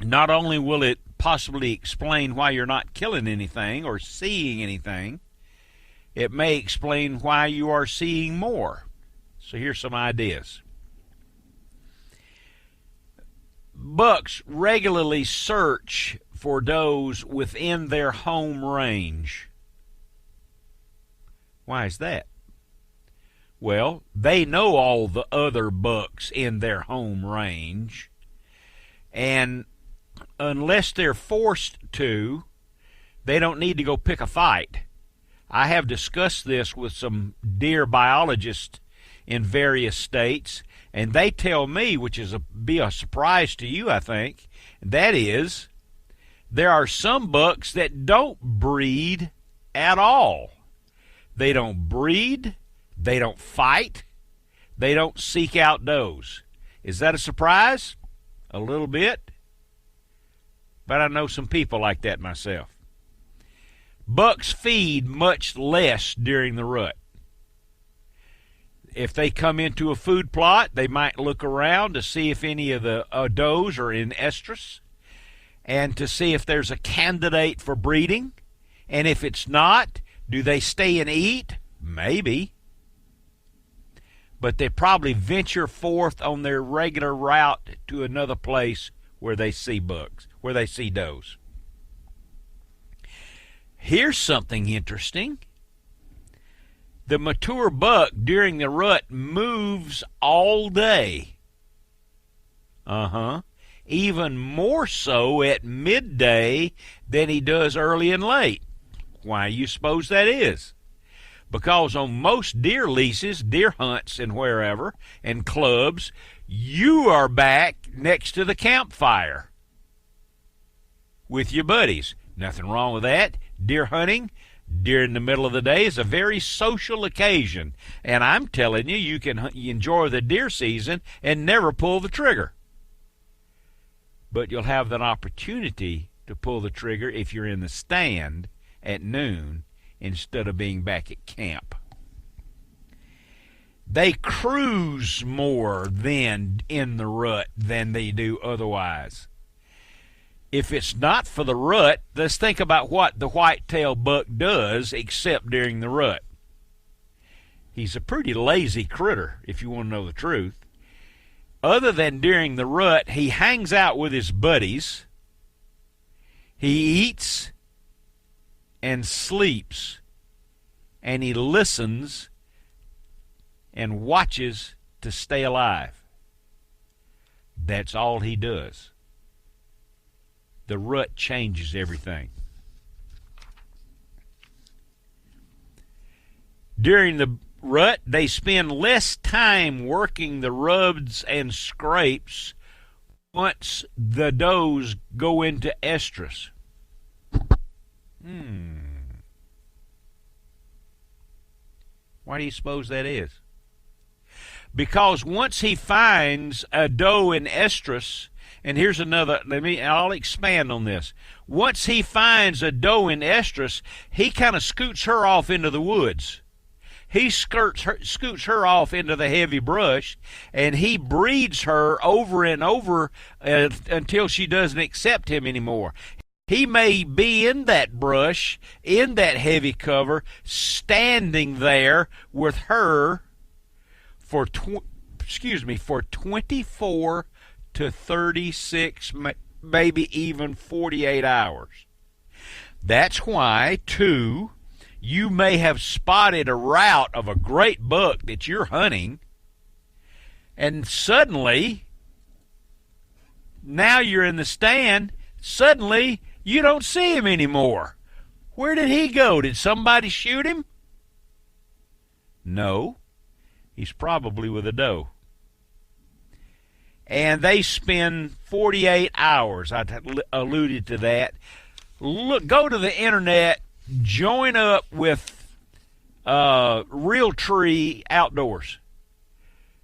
not only will it possibly explain why you're not killing anything or seeing anything, it may explain why you are seeing more. So here's some ideas. Bucks regularly search for does within their home range. Why is that? Well, they know all the other bucks in their home range, and unless they're forced to, they don't need to go pick a fight. I have discussed this with some deer biologists in various states, and they tell me, which is be a surprise to you, I think, that is, there are some bucks that don't breed at all. They don't breed, they don't fight, they don't seek out does. Is that a surprise? A little bit. But I know some people like that myself. Bucks feed much less during the rut. If they come into a food plot, they might look around to see if any of the does are in estrus and to see if there's a candidate for breeding. And if it's not, do they stay and eat? Maybe. But they probably venture forth on their regular route to another place where they see bucks, where they see does. Here's something interesting. The mature buck during the rut moves all day. Even more so at midday than he does early and late. Why you suppose that is? Because on most deer leases, deer hunts and wherever, and clubs, you are back next to the campfire with your buddies. Nothing wrong with that. Deer hunting during the middle of the day is a very social occasion, and I'm telling you, you can enjoy the deer season and never pull the trigger. But you'll have an opportunity to pull the trigger if you're in the stand at noon instead of being back at camp. They cruise more then in the rut than they do otherwise. If it's not for the rut, let's think about what the white-tailed buck does except during the rut. He's a pretty lazy critter, if you want to know the truth. Other than during the rut, he hangs out with his buddies. He eats and sleeps, and he listens and watches to stay alive. That's all he does. The rut changes everything. During the rut, they spend less time working the rubs and scrapes once the does go into estrus. Why do you suppose that is? because once he finds a doe in estrus, and here's another, I'll expand on this. Once he finds a doe in estrus, he kind of scoots her off into the woods. He scoots her off into the heavy brush, and he breeds her over and over until she doesn't accept him anymore. He may be in that brush, in that heavy cover, standing there with her for 24 to 36, maybe even 48 hours. That's why, too, you may have spotted a route of a great buck that you're hunting, and suddenly, now you're in the stand, suddenly you don't see him anymore. Where did he go? Did somebody shoot him? No. He's probably with a doe. And they spend 48 hours. I alluded to that. Look, go to the internet, join up with Realtree Outdoors.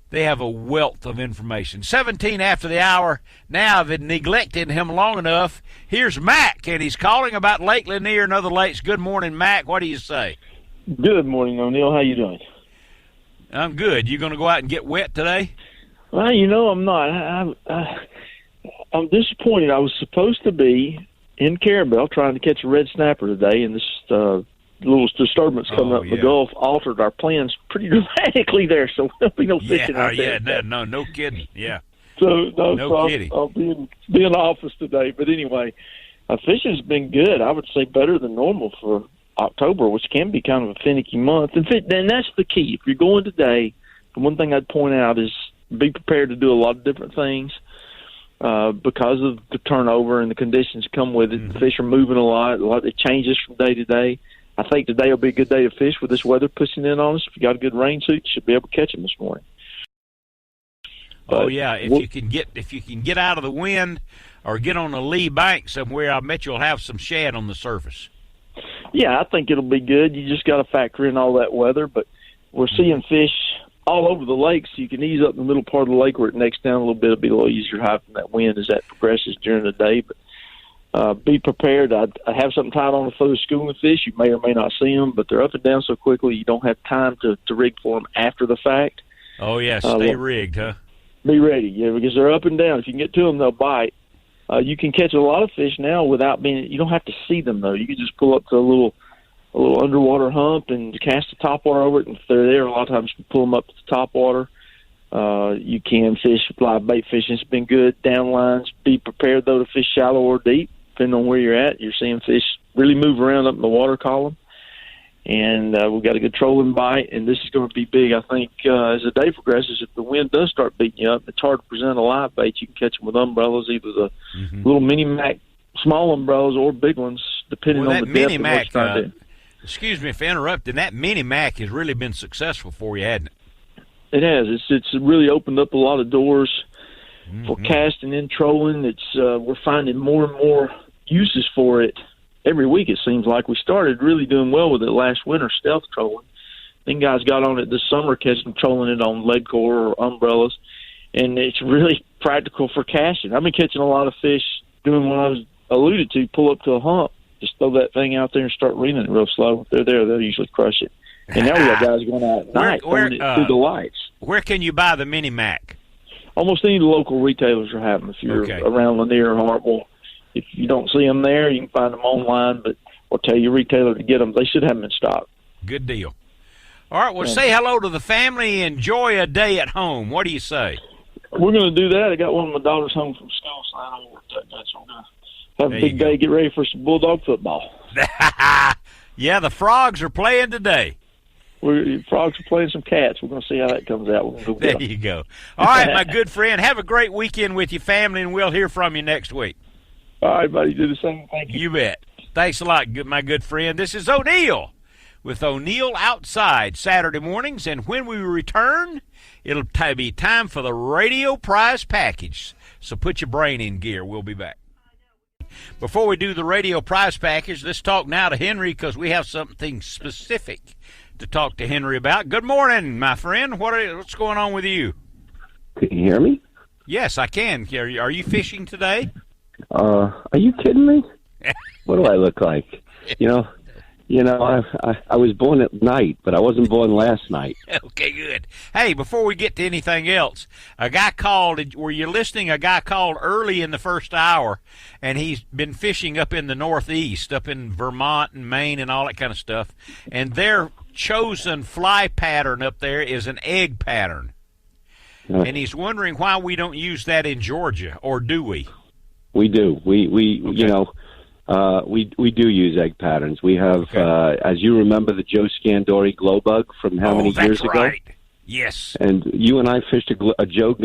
They have a wealth of information. 17 after the hour. Now I've neglected him long enough. Here's Mac, and he's calling about Lake Lanier and other lakes. Good morning, Mac. What do you say? Good morning, O'Neill. How you doing? I'm good. You going to go out and get wet today? Well, I'm not. I'm disappointed. I was supposed to be in Carabel trying to catch a red snapper today, and this little disturbance coming up in the Gulf altered our plans pretty dramatically there, so there'll be no fishing out there. Yeah, no kidding. Yeah. So, no kidding. I'll be in the office today. But anyway, fishing's been good. I would say better than normal for October, which can be kind of a finicky month. And that's the key. If you're going today, the one thing I'd point out is be prepared to do a lot of different things because of the turnover and the conditions come with it. Mm-hmm. The fish are moving a lot. It changes from day to day. I think today will be a good day to fish with this weather pushing in on us. If you got a good rain suit, you should be able to catch them this morning. But, if you can get out of the wind or get on a lee bank somewhere, I bet you'll have some shad on the surface. Yeah, I think it'll be good. You just got to factor in all that weather. But we're seeing fish all over the lake, so you can ease up in the middle part of the lake where it necks down a little bit. It'll be a little easier to hide from that wind as that progresses during the day. But be prepared. I have something tied on the foot of schooling fish. You may or may not see them, but they're up and down so quickly you don't have time to rig for them after the fact. Oh, yeah, stay rigged, huh? Be ready, yeah, because they're up and down. If you can get to them, they'll bite. You can catch a lot of fish now without being. You don't have to see them though. You can just pull up to a little underwater hump and cast the topwater over it. And if they're there, a lot of times you pull them up to the topwater. You can fish live bait fishing. It's been good. Down lines. Be prepared though to fish shallow or deep, depending on where you're at. You're seeing fish really move around up in the water column. And we've got a good trolling bite, and this is going to be big, I think, as the day progresses. If the wind does start beating you up, it's hard to present a live bait. You can catch them with umbrellas, either the little mini-mac small umbrellas or big ones, depending on the depth of what you're trying to do. Excuse me if I interrupted. That mini-mac has really been successful for you, hasn't it? It has. It's really opened up a lot of doors for casting and trolling. We're finding more and more uses for it. Every week it seems like. We started really doing well with it last winter, stealth trolling. Then guys got on it this summer, trolling it on lead core or umbrellas, and it's really practical for casting. I've been catching a lot of fish doing what I was alluded to, pull up to a hump, just throw that thing out there and start reeling it real slow. If they're there, they'll usually crush it. And now we got guys going out at night throwing it through the lights. Where can you buy the Mini-Mac? Almost any of the local retailers are having them. If you're around Lanier or Hartwell, if you don't see them there, you can find them online, but I'll tell your retailer to get them. They should have them in stock. Good deal. All right, well, say hello to the family. Enjoy a day at home. What do you say? We're going to do that. I got one of my daughters home from school, so I don't work that much. I'm going to have a big day, get ready for some Bulldog football. Yeah, the Frogs are playing today. Frogs are playing some Cats. We're going to see how that comes out. We're gonna go there you go. All right, my good friend. Have a great weekend with your family, and we'll hear from you next week. All right, buddy. Do the same. Thank you. You bet. Thanks a lot, my good friend. This is O'Neill with O'Neill Outside Saturday mornings, and when we return, it'll be time for the radio prize package. So put your brain in gear. We'll be back. Before we do the radio prize package, let's talk now to Henry because we have something specific to talk to Henry about. Good morning, my friend. What's going on with you? Can you hear me? Yes, I can. Are you fishing today? Are you kidding me? What do I look like? I was born at night, but I wasn't born last night. Okay, good. Hey, before we get to anything else, a guy called. Were you listening? A guy called early in the first hour, and he's been fishing up in the Northeast, up in Vermont and Maine and all that kind of stuff. And their chosen fly pattern up there is an egg pattern. And he's wondering why we don't use that in Georgia, or do we? We do. We do use egg patterns. We have, as you remember, the Joe Scandori glow bug from how many years ago? Right. Yes. And you and I fished a Joe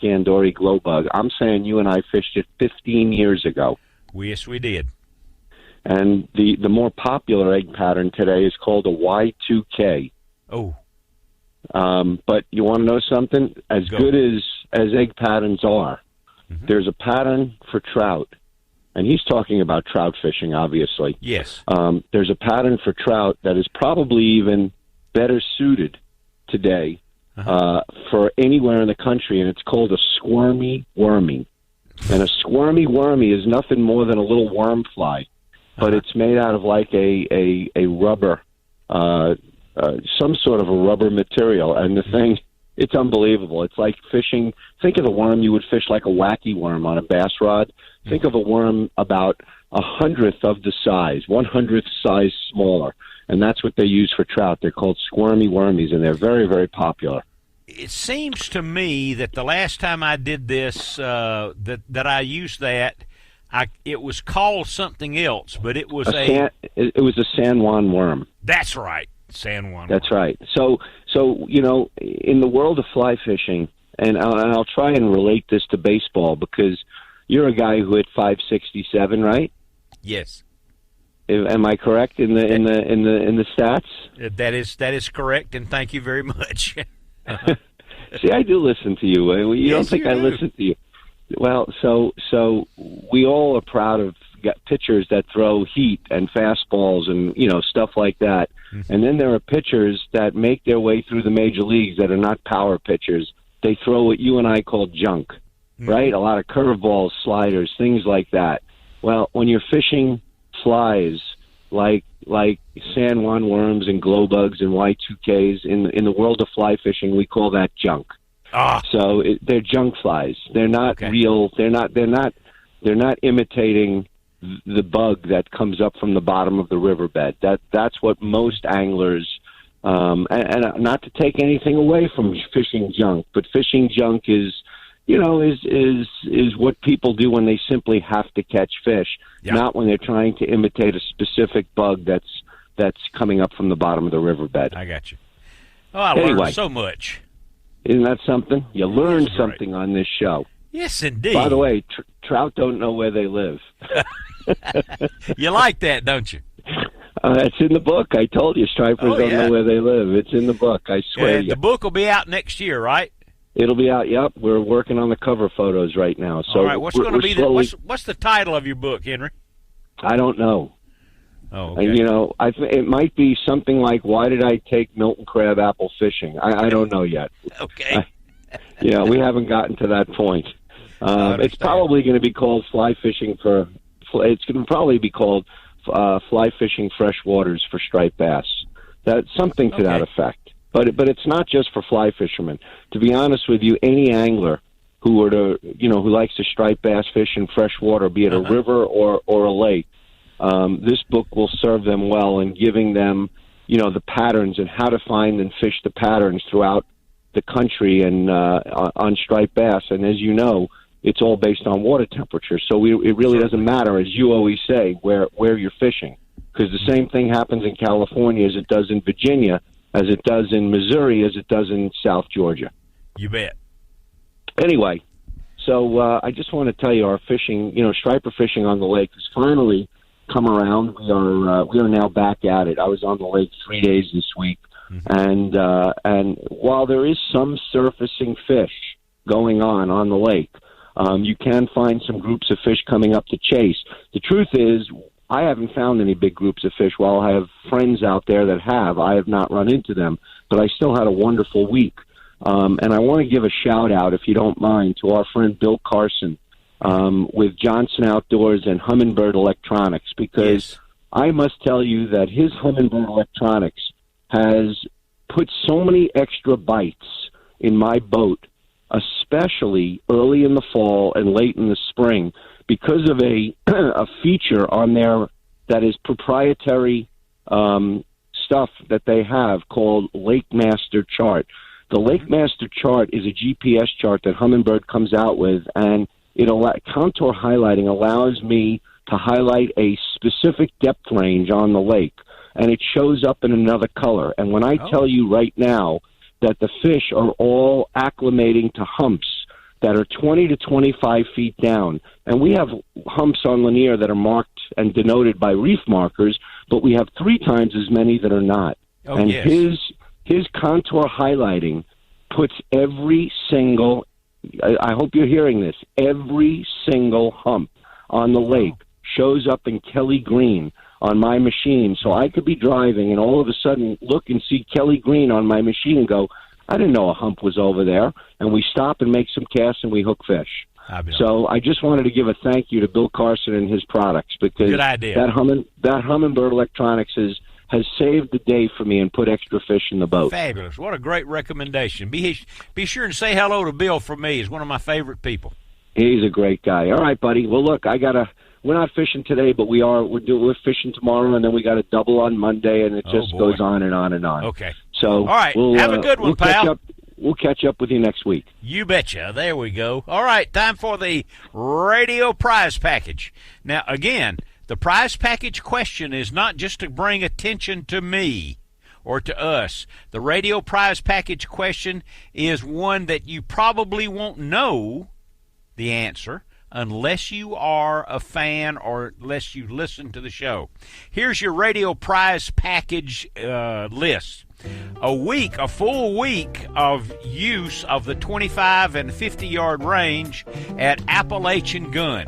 Scandori glow bug. I'm saying you and I fished it 15 years ago. Yes, we did. And the more popular egg pattern today is called a Y2K. Oh. But you want to know something? As good as egg patterns are, there's a pattern for trout. And he's talking about trout fishing, obviously. Yes. There's a pattern for trout that is probably even better suited today for anywhere in the country, and it's called a squirmy wormy. And a squirmy wormy is nothing more than a little worm fly, but it's made out of like a rubber, some sort of a rubber material. And the thing, it's unbelievable. It's like fishing. Think of a worm you would fish like a wacky worm on a bass rod. Think of a worm about 1/100th of the size, 1/100th size smaller. And that's what they use for trout. They're called squirmy wormies, and they're very, very popular. It seems to me that the last time I did this, that I used that, it was called something else, but it was it was a San Juan worm. That's right, San Juan. That's right. So in the world of fly fishing, and I'll try and relate this to baseball because you're a guy who hit 567, right? Yes. Am I correct in the stats? That is correct, and thank you very much. See, I do listen to you. You don't think I listen to you? Well, so we all are proud of pitchers that throw heat and fastballs and stuff like that. Mm-hmm. And then there are pitchers that make their way through the major leagues that are not power pitchers. They throw what you and I call junk, right? A lot of curveballs, sliders, things like that. Well, when you're fishing flies like San Juan worms and glow bugs and Y2Ks in the world of fly fishing, we call that junk. So they're junk flies. They're not real. They're not imitating the bug that comes up from the bottom of the riverbed. That's what most anglers. And not to take anything away from fishing junk, but fishing junk is what people do when they simply have to catch fish, not when they're trying to imitate a specific bug that's coming up from the bottom of the riverbed. I got you. Oh, I learned so much. Isn't that something? You learn something on this show. Yes, indeed. By the way, trout don't know where they live. You like that, don't you? It's in the book. I told you, stripers don't know where they live. It's in the book. I swear. The book will be out next year, right? It'll be out. Yep, we're working on the cover photos right now. So, all right, what's going to be what's the title of your book, Henry? I don't know. Oh, okay. It might be something like "Why Did I Take Milton Crabapple Fishing?" I don't know yet. Okay. We haven't gotten to that point. It's probably going to be called Fly Fishing for. It's going to probably be called Fly Fishing Fresh Waters for Striped Bass. That's something to that effect. But it's not just for fly fishermen. To be honest with you, any angler who likes to striped bass fish in fresh water, be it a river or a lake, this book will serve them well in giving them, the patterns and how to find and fish the patterns throughout the country and on striped bass. And as you know, it's all based on water temperature. So it really doesn't matter, as you always say, where you're fishing, because the same thing happens in California as it does in Virginia, as it does in Missouri, as it does in South Georgia. You bet. Anyway, so I just want to tell you, our fishing, striper fishing on the lake has finally come around. We are now back at it. I was on the lake 3 days this week, and while there is some surfacing fish going on the lake, you can find some groups of fish coming up to chase. The truth is, I haven't found any big groups of fish. While I have friends out there that have, I have not run into them. But I still had a wonderful week. And I want to give a shout-out, if you don't mind, to our friend Bill Carson with Johnson Outdoors and Humminbird Electronics, because I must tell you that his Humminbird Electronics has put so many extra bites in my boat, especially early in the fall and late in the spring, because of a feature on there that is proprietary stuff that they have called Lake Master Chart. The Lake Master Chart is a GPS chart that Humminbird comes out with, and contour highlighting allows me to highlight a specific depth range on the lake, and it shows up in another color. And when I tell you right now that the fish are all acclimating to humps that are 20 to 25 feet down, and we have humps on Lanier that are marked and denoted by reef markers, but we have 3 times as many that are not. His contour highlighting puts every single, I hope you're hearing this, every single hump on the lake shows up in Kelly green on my machine. So I could be driving and all of a sudden look and see Kelly green on my machine and go, I didn't know a hump was over there. And we stop and make some casts and we hook fish. So I just wanted to give a thank you to Bill Carson and his products, because good idea. that Humminbird Electronics has saved the day for me and put extra fish in the boat. Fabulous. What a great recommendation. Be sure and say hello to Bill from me. He's one of my favorite people. He's a great guy. All right, buddy. Well, look, we're not fishing today, but we're fishing tomorrow, and then we got a double on Monday, and it just goes on and on and on. Okay. So all right, have a good one, pal. We'll catch up with you next week. You betcha. There we go. All right, time for the radio prize package. Now, again, the prize package question is not just to bring attention to me or to us. The radio prize package question is one that you probably won't know the answer unless you are a fan or unless you listen to the show. Here's your radio prize package list. A full week of use of the 25 and 50-yard range at Appalachian Gun.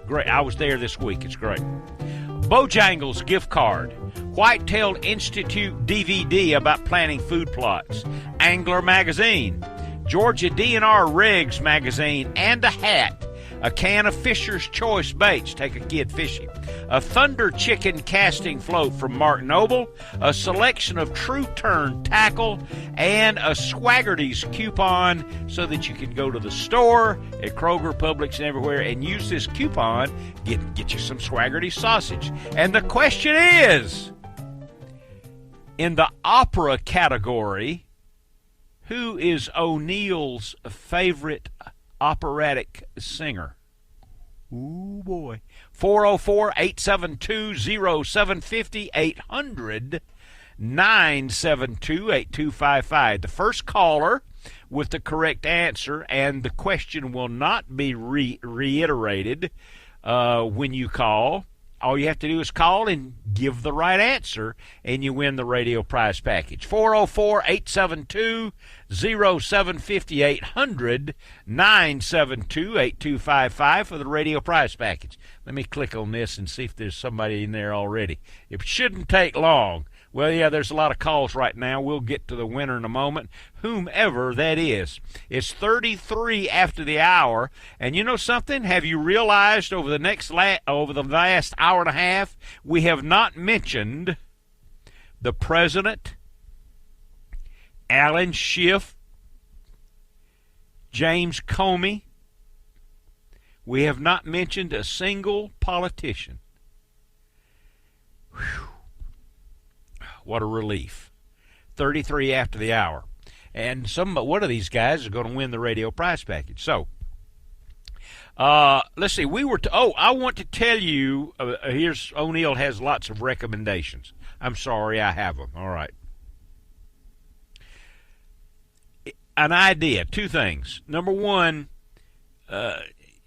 Great. I was there this week. It's great. Bojangles gift card. Whitetail Institute DVD about planting food plots. Angler magazine. Georgia DNR Rigs magazine and a hat. A can of Fisher's Choice baits. Take a kid fishing. A Thunder Chicken casting float from Mark Noble. A selection of True Turn tackle. And a Swaggerty's coupon so that you can go to the store at Kroger, Publix, and everywhere and use this coupon. Get you some Swaggerty sausage. And the question is, in the opera category, who is O'Neill's favorite operatic singer? Ooh, boy. 404-872-0750, 800-972-8255. The first caller with the correct answer, and the question will not be reiterated when you call. All you have to do is call and give the right answer, and you win the radio prize package. 404-872-0750, 800-972-8255 for the radio prize package. Let me click on this and see if there's somebody in there already. It shouldn't take long. Well, yeah, there's a lot of calls right now. We'll get to the winner in a moment, whomever that is. It's 33 after the hour, and you know something? Have you realized over the last hour and a half, we have not mentioned the president, Alan Schiff, James Comey. We have not mentioned a single politician. Whew. What a relief. 33 after the hour. And one of these guys is going to win the radio prize package. So, let's see. I want to tell you, here's O'Neill has lots of recommendations. I'm sorry, I have them. All right. An idea, 2 things. Number one,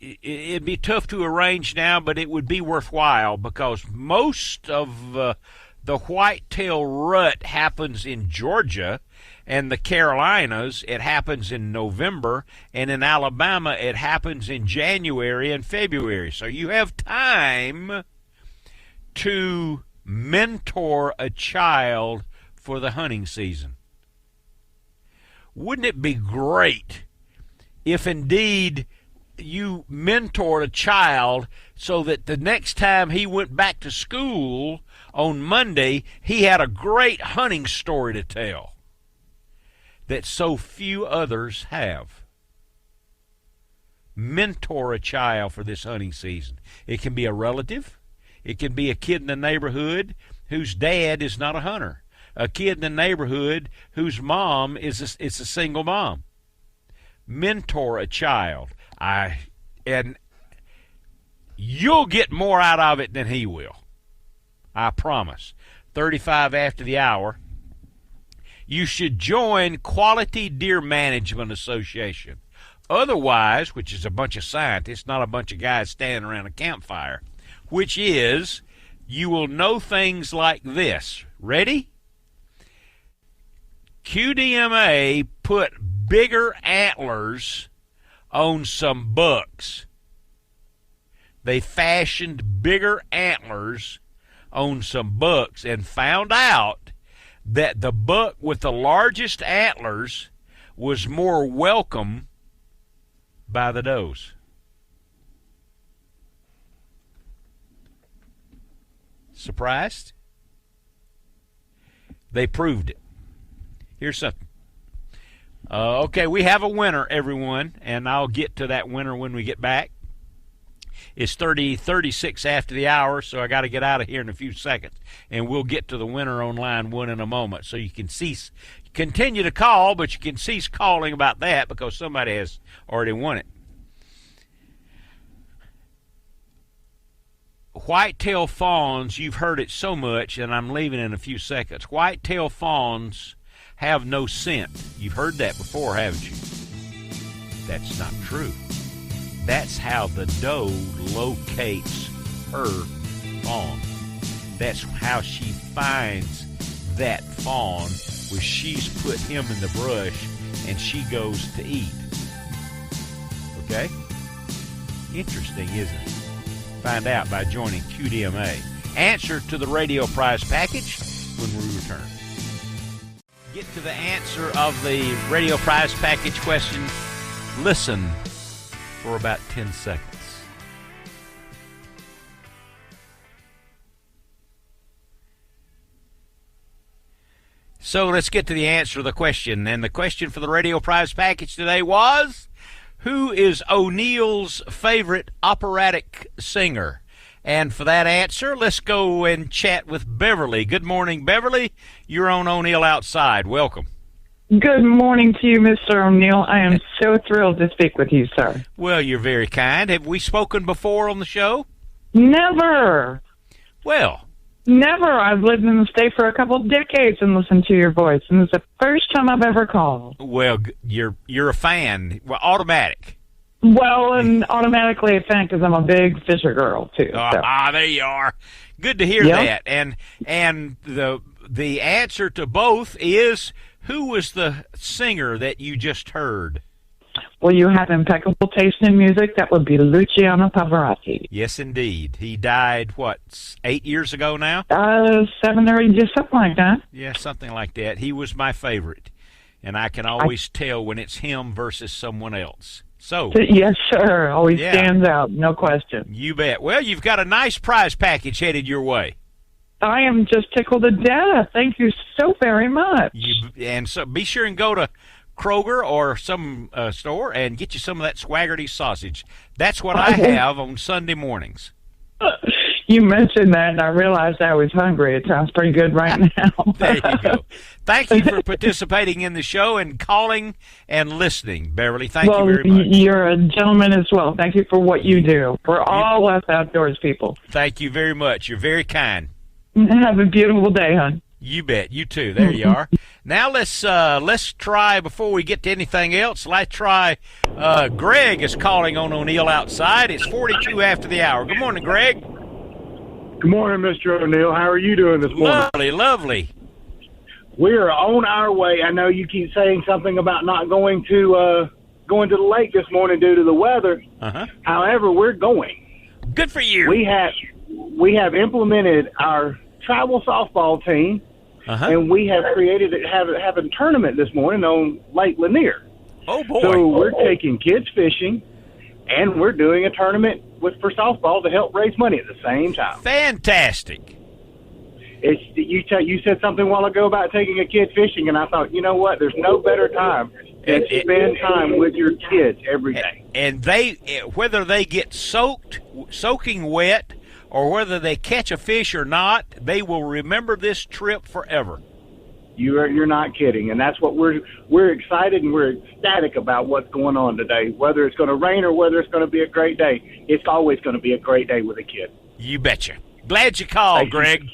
it'd be tough to arrange now, but it would be worthwhile because most of the whitetail rut happens in Georgia and the Carolinas. It happens in November, and in Alabama it happens in January and February. So you have time to mentor a child for the hunting season? Wouldn't it be great if indeed you mentored a child so that the next time he went back to school on Monday, he had a great hunting story to tell that so few others have? Mentor a child for this hunting season. It can be a relative. It can be a kid in the neighborhood whose dad is not a hunter. A kid in the neighborhood whose mom is a single mom. Mentor a child. And you'll get more out of it than he will. I promise. 35 after the hour. You should join Quality Deer Management Association. Otherwise, which is a bunch of scientists, not a bunch of guys standing around a campfire, which is, you will know things like this. Ready? QDMA put bigger antlers on some bucks. They fashioned bigger antlers on some bucks and found out that the buck with the largest antlers was more welcome by the does. Surprised? They proved it. Here's something. Okay, we have a winner, everyone, and I'll get to that winner when we get back. It's 36 after the hour, so I got to get out of here in a few seconds, and we'll get to the winner on line one in a moment. So you can continue to call, but you can cease calling about that because somebody has already won it. Whitetail fawns, you've heard it so much, and I'm leaving in a few seconds. Whitetail fawns have no scent. You've heard that before, haven't you? That's not true. That's how the doe locates her fawn. That's how she finds that fawn, where she's put him in the brush and she goes to eat. Okay? Interesting, isn't it? Find out by joining QDMA. Answer to the radio prize package when we return. Get to the answer of the radio prize package question. Listen for about 10 seconds. So let's get to the answer to the question. And the question for the radio prize package today was, who is O'Neill's favorite operatic singer? And for that answer, let's go and chat with Beverly. Good morning, Beverly. You're on O'Neill Outside. Welcome. Good morning to you, Mr. O'Neill. I am so thrilled to speak with you, sir. Well, you're very kind. Have we spoken before on the show? Never. Well. Never. I've lived in the state for a couple of decades and listened to your voice, and it's the first time I've ever called. Well, you're a fan. Well, automatic. Well, and automatically a fan because I'm a big Fisher girl, too. So. There you are. Good to hear that. And the answer to both is, who was the singer that you just heard? Well, you have impeccable taste in music. That would be Luciano Pavarotti. Yes, indeed. He died, 8 years ago now? 7 or 8, just something like that. Yeah, something like that. He was my favorite. And I can always tell when it's him versus someone else. So yes, sir. Always stands out, no question. You bet. Well, you've got a nice prize package headed your way. I am just tickled to death. Thank you so very much. And so be sure and go to Kroger or some store and get you some of that Swaggerty sausage. That's what I have on Sunday mornings. You mentioned that, and I realized I was hungry. It sounds pretty good right now. There you go. Thank you for participating in the show and calling and listening, Beverly. Thank you very much. You're a gentleman as well. Thank you for what you do. For all us outdoors people. Thank you very much. You're very kind. Have a beautiful day, hon. You bet. You too. There you are. Now let's try, before we get to anything else, let's try, Greg is calling on O'Neill Outside. It's 42 after the hour. Good morning, Greg. Good morning, Mr. O'Neill. How are you doing this morning? Lovely, lovely. We are on our way. I know you keep saying something about not going to the lake this morning due to the weather. Uh-huh. However, we're going. Good for you. We we have implemented our travel softball team, and we have created have a tournament this morning on Lake Lanier. Oh boy! So we're taking kids fishing, and we're doing a tournament for softball to help raise money at the same time. Fantastic. You said something a while ago about taking a kid fishing, and I thought, you know what? There's no better time than to spend time with your kids every day. And they, whether they get soaking wet, or whether they catch a fish or not, they will remember this trip forever. You're not kidding, and that's what we're excited and we're ecstatic about what's going on today. Whether it's going to rain or whether it's going to be a great day, it's always going to be a great day with a kid. You betcha. Glad you called, Greg.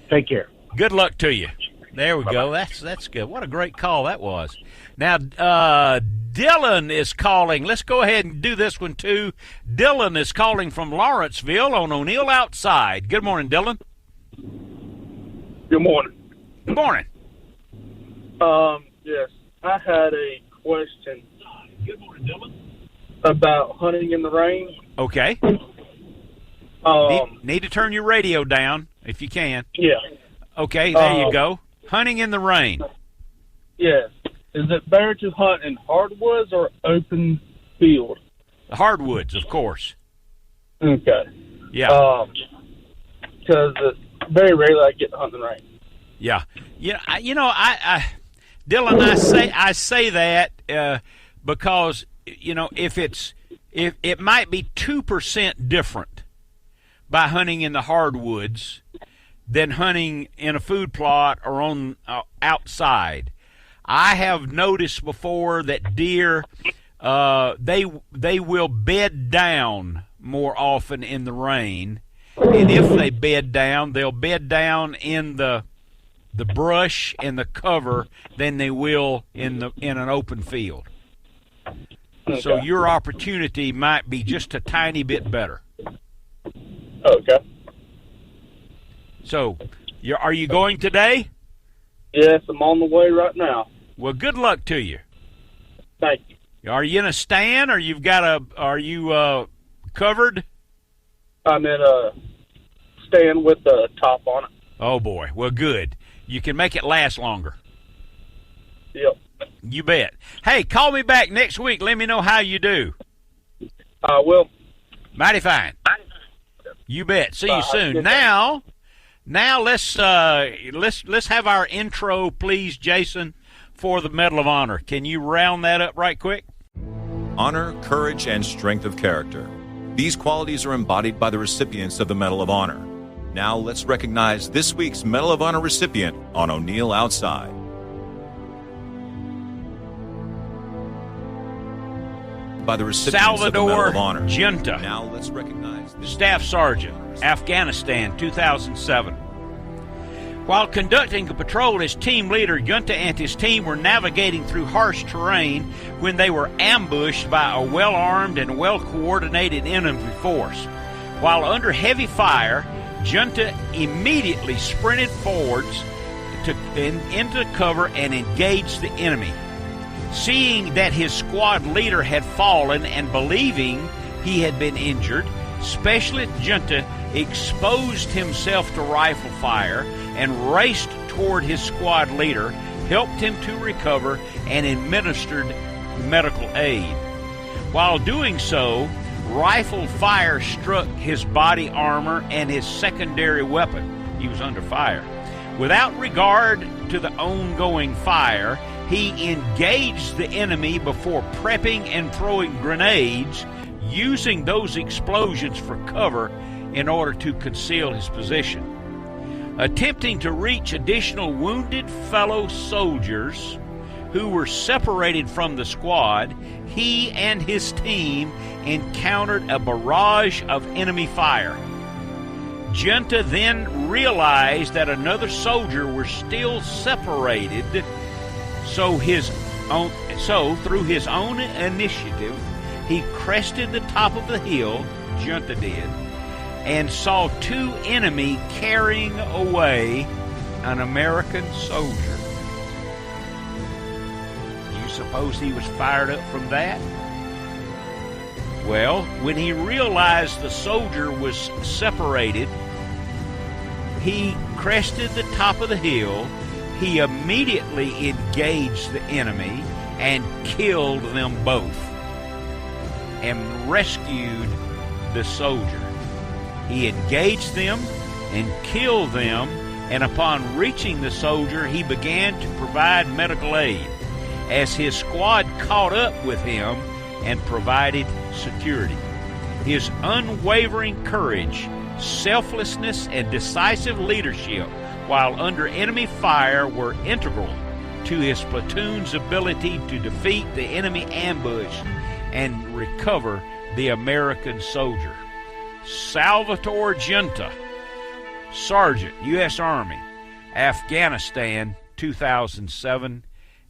Take care. Good luck to you. There we go. That's good. What a great call that was. Now, Dylan is calling. Let's go ahead and do this one, too. Dylan is calling from Lawrenceville on O'Neill Outside. Good morning, Dylan. Good morning. Good morning. Yes, I had a question. Good morning, Dylan. About hunting in the rain. Okay. Need to turn your radio down if you can. Yeah. Okay, there you go. Hunting in the rain. Yes. Is it better to hunt in hardwoods or open field? Hardwoods, of course. Okay. Yeah. Because very rarely I get to hunt in the rain. Yeah. I Dylan, I say that because if it might be 2% different by hunting in the hardwoods than hunting in a food plot or on outside. I have noticed before that deer they will bed down more often in the rain, and if they bed down, they'll bed down in the brush and the cover than they will in an open field. Okay. So your opportunity might be just a tiny bit better. Okay. So, are you going today? Yes, I'm on the way right now. Well, good luck to you. Thank you. Are you in a stand, or are you covered? I'm in a stand with a top on it. Oh boy, well good. You can make it last longer. Yep. You bet. Hey, call me back next week. Let me know how you do. I will. Mighty fine. You bet. See you soon. Now let's have our intro, please, Jason, for the Medal of Honor. Can you round that up right quick? Honor, courage, and strength of character. These qualities are embodied by the recipients of the Medal of Honor. Now let's recognize this week's Medal of Honor recipient on O'Neill Outside. By the recipients of the Medal of Honor. Junta. Now let's recognize this Staff Sergeant, Afghanistan, 2007. While conducting a patrol as team leader, Junta and his team were navigating through harsh terrain when they were ambushed by a well-armed and well-coordinated enemy force. While under heavy fire, Junta immediately sprinted forwards into cover and engaged the enemy. Seeing that his squad leader had fallen and believing he had been injured, Specialist Junta exposed himself to rifle fire and raced toward his squad leader, helped him to recover, and administered medical aid. While doing so, rifle fire struck his body armor and his secondary weapon. He was under fire. Without regard to the ongoing fire, he engaged the enemy before prepping and throwing grenades, using those explosions for cover in order to conceal his position. Attempting to reach additional wounded fellow soldiers who were separated from the squad, he and his team encountered a barrage of enemy fire. Junta then realized that another soldier was still separated, so through his own initiative, he crested the top of the hill, Junta did, and saw two enemy carrying away an American soldier. Do you suppose he was fired up from that? Well, when he realized the soldier was separated, he crested the top of the hill. He immediately engaged the enemy and killed them both and rescued the soldier. He engaged them and killed them, and upon reaching the soldier, he began to provide medical aid as his squad caught up with him and provided security. His unwavering courage, selflessness, and decisive leadership while under enemy fire were integral to his platoon's ability to defeat the enemy ambush and recover the American soldier. Salvatore Giunta, Sergeant, U.S. Army, Afghanistan, 2007,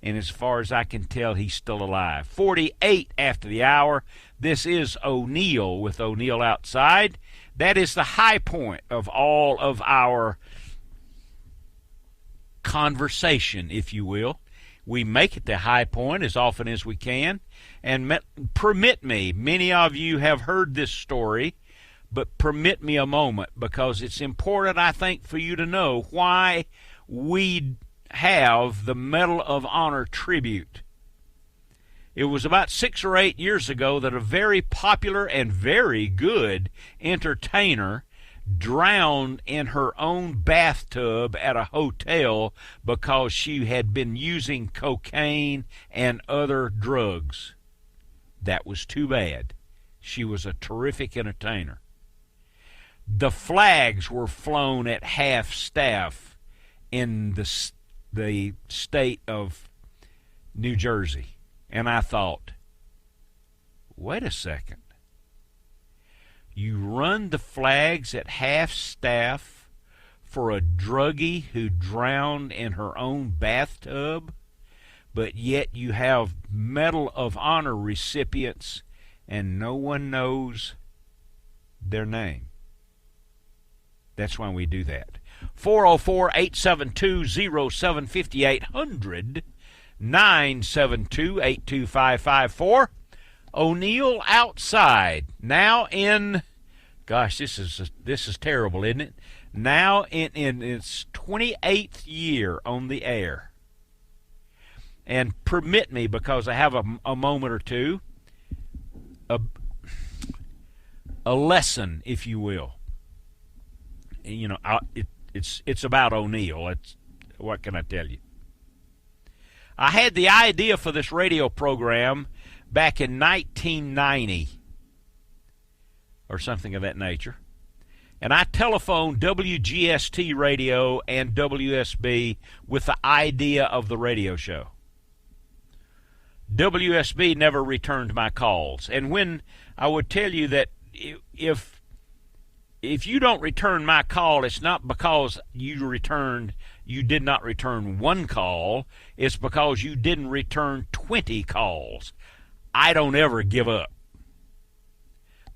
and as far as I can tell, he's still alive. 48 after the hour. This is O'Neill with O'Neill Outside. That is the high point of all of our conversation, if you will. We make it the high point as often as we can. And permit me, many of you have heard this story, but permit me a moment, because it's important, I think, for you to know why we have the Medal of Honor tribute. It was about 6 or 8 years ago that a very popular and very good entertainer drowned in her own bathtub at a hotel because she had been using cocaine and other drugs. That was too bad. She was a terrific entertainer. The flags were flown at half-staff in the state of New Jersey. And I thought, wait a second. You run the flags at half-staff for a druggie who drowned in her own bathtub, but yet you have Medal of Honor recipients and no one knows their name. That's why we do that. 404-872-0750, 800-972-82554. O'Neill Outside, now in, gosh, this is terrible, isn't it? Now in its 28th year on the air. And permit me, because I have a moment or two, a lesson, if you will. You know, it's about O'Neill. What can I tell you? I had the idea for this radio program back in 1990 or something of that nature. And I telephoned WGST Radio and WSB with the idea of the radio show. WSB never returned my calls. And when I would tell you that if you don't return my call, it's not because you did not return one call. It's because you didn't return 20 calls. I don't ever give up.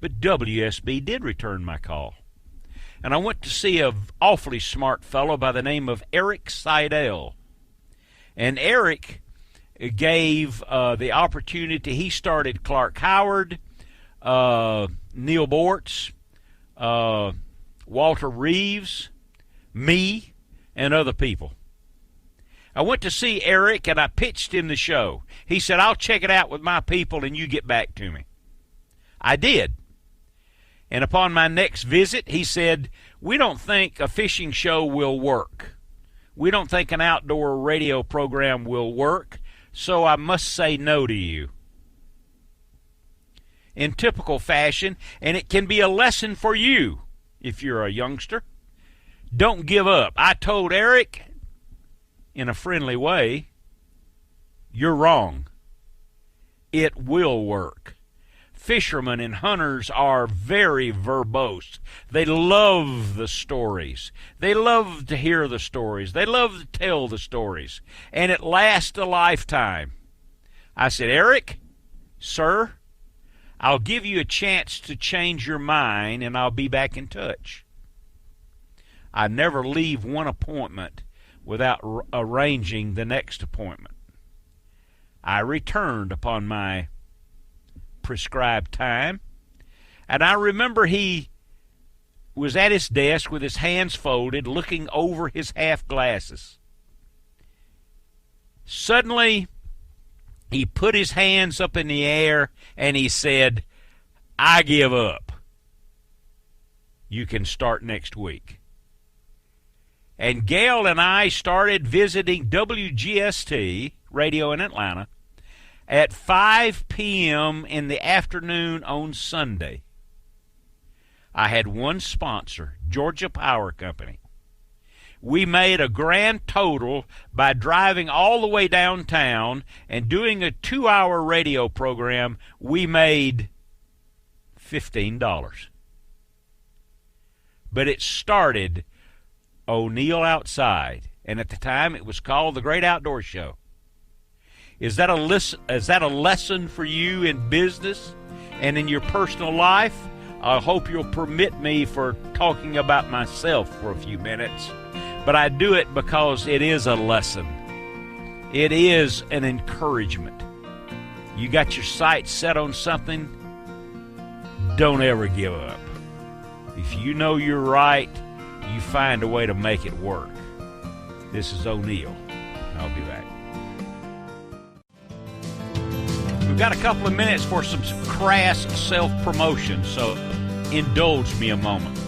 But WSB did return my call. And I went to see an awfully smart fellow by the name of Eric Seidel. And Eric gave the opportunity. He started Clark Howard, Neil Bortz, Walter Reeves, me, and other people. I went to see Eric, and I pitched him the show. He said, I'll check it out with my people, and you get back to me. I did. And upon my next visit, he said, we don't think a fishing show will work. We don't think an outdoor radio program will work, so I must say no to you. In typical fashion, and it can be a lesson for you if you're a youngster. Don't give up. I told Eric, in a friendly way, you're wrong. It will work. Fishermen and hunters are very verbose. They love the stories. They love to hear the stories. They love to tell the stories. And it lasts a lifetime. I said, Eric, sir, I'll give you a chance to change your mind, and I'll be back in touch. I never leave one appointment without arranging the next appointment. I returned upon my prescribed time, And I remember he was at his desk with his hands folded, looking over his half glasses. Suddenly, he put his hands up in the air and he said, "I give up. You can start next week." And Gail and I started visiting WGST radio in Atlanta at 5 p.m. in the afternoon on Sunday. I had one sponsor, Georgia Power Company. We made a grand total by driving all the way downtown and doing a 2-hour radio program. We made $15. But it started O'Neill Outside, and at the time it was called The Great Outdoor Show. Is that a lesson for you in business and in your personal life? I hope you'll permit me for talking about myself for a few minutes, but I do it because it is a lesson. It is an encouragement. You got your sights set on something, don't ever give up. If you know you're right, you find a way to make it work. This is O'Neill. I'll be back. We've got a couple of minutes for some crass self-promotion, so indulge me a moment.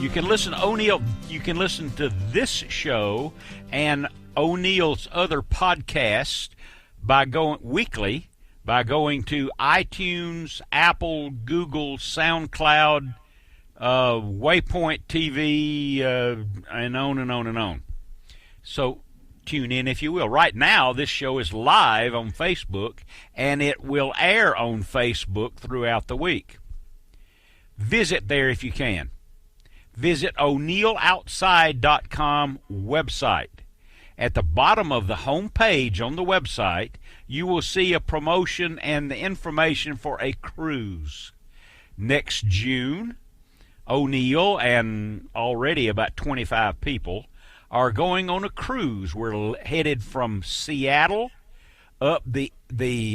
You can listen to O'Neill. You can listen to this show and O'Neill's other podcasts by going weekly by going to iTunes, Apple, Google, SoundCloud, Waypoint TV, and on and on and on. So tune in if you will. Right now, this show is live on Facebook, and it will air on Facebook throughout the week. Visit there if you can. Visit O'NeillOutside.com website. At the bottom of the home page on the website, you will see a promotion and the information for a cruise. Next June, O'Neill and already about 25 people are going on a cruise. We're headed from Seattle up the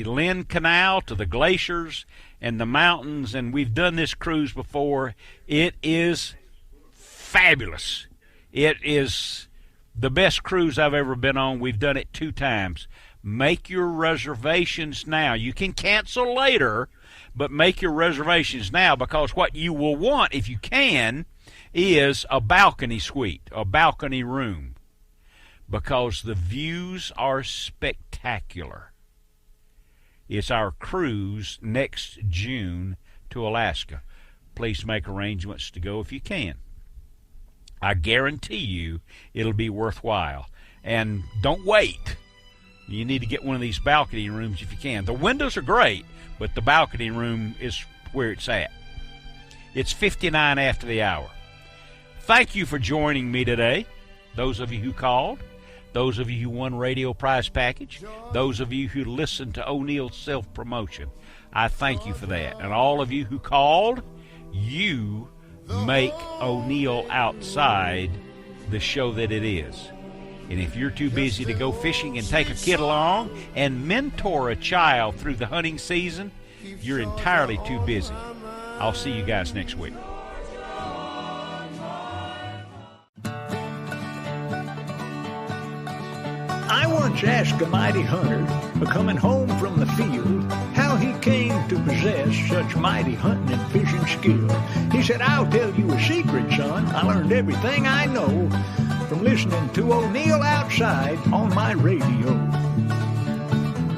Lynn Canal to the glaciers and the mountains, and we've done this cruise before. It is fabulous. It is the best cruise I've ever been on. We've done it 2 times. Make your reservations now. You can cancel later, but make your reservations now, because what you will want, if you can, is a balcony suite, a balcony room, because the views are spectacular. It's our cruise next June to Alaska. Please make arrangements to go if you can. I guarantee you it'll be worthwhile. And don't wait. You need to get one of these balcony rooms if you can. The windows are great, but the balcony room is where it's at. It's 59 after the hour. Thank you for joining me today, those of you who called, those of you who won radio prize package, those of you who listened to O'Neill's self-promotion. I thank you for that. And all of you who called, you make O'Neill Outside the show that it is. And if you're too busy to go fishing and take a kid along and mentor a child through the hunting season, you're entirely too busy. I'll see you guys next week. I once asked a mighty hunter, coming home from the field, how he came to possess such mighty hunting and fishing skill. He said, "I'll tell you a secret, son. I learned everything I know from listening to O'Neill Outside on my radio."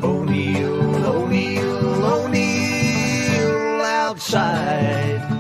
O'Neill, O'Neill, O'Neill Outside.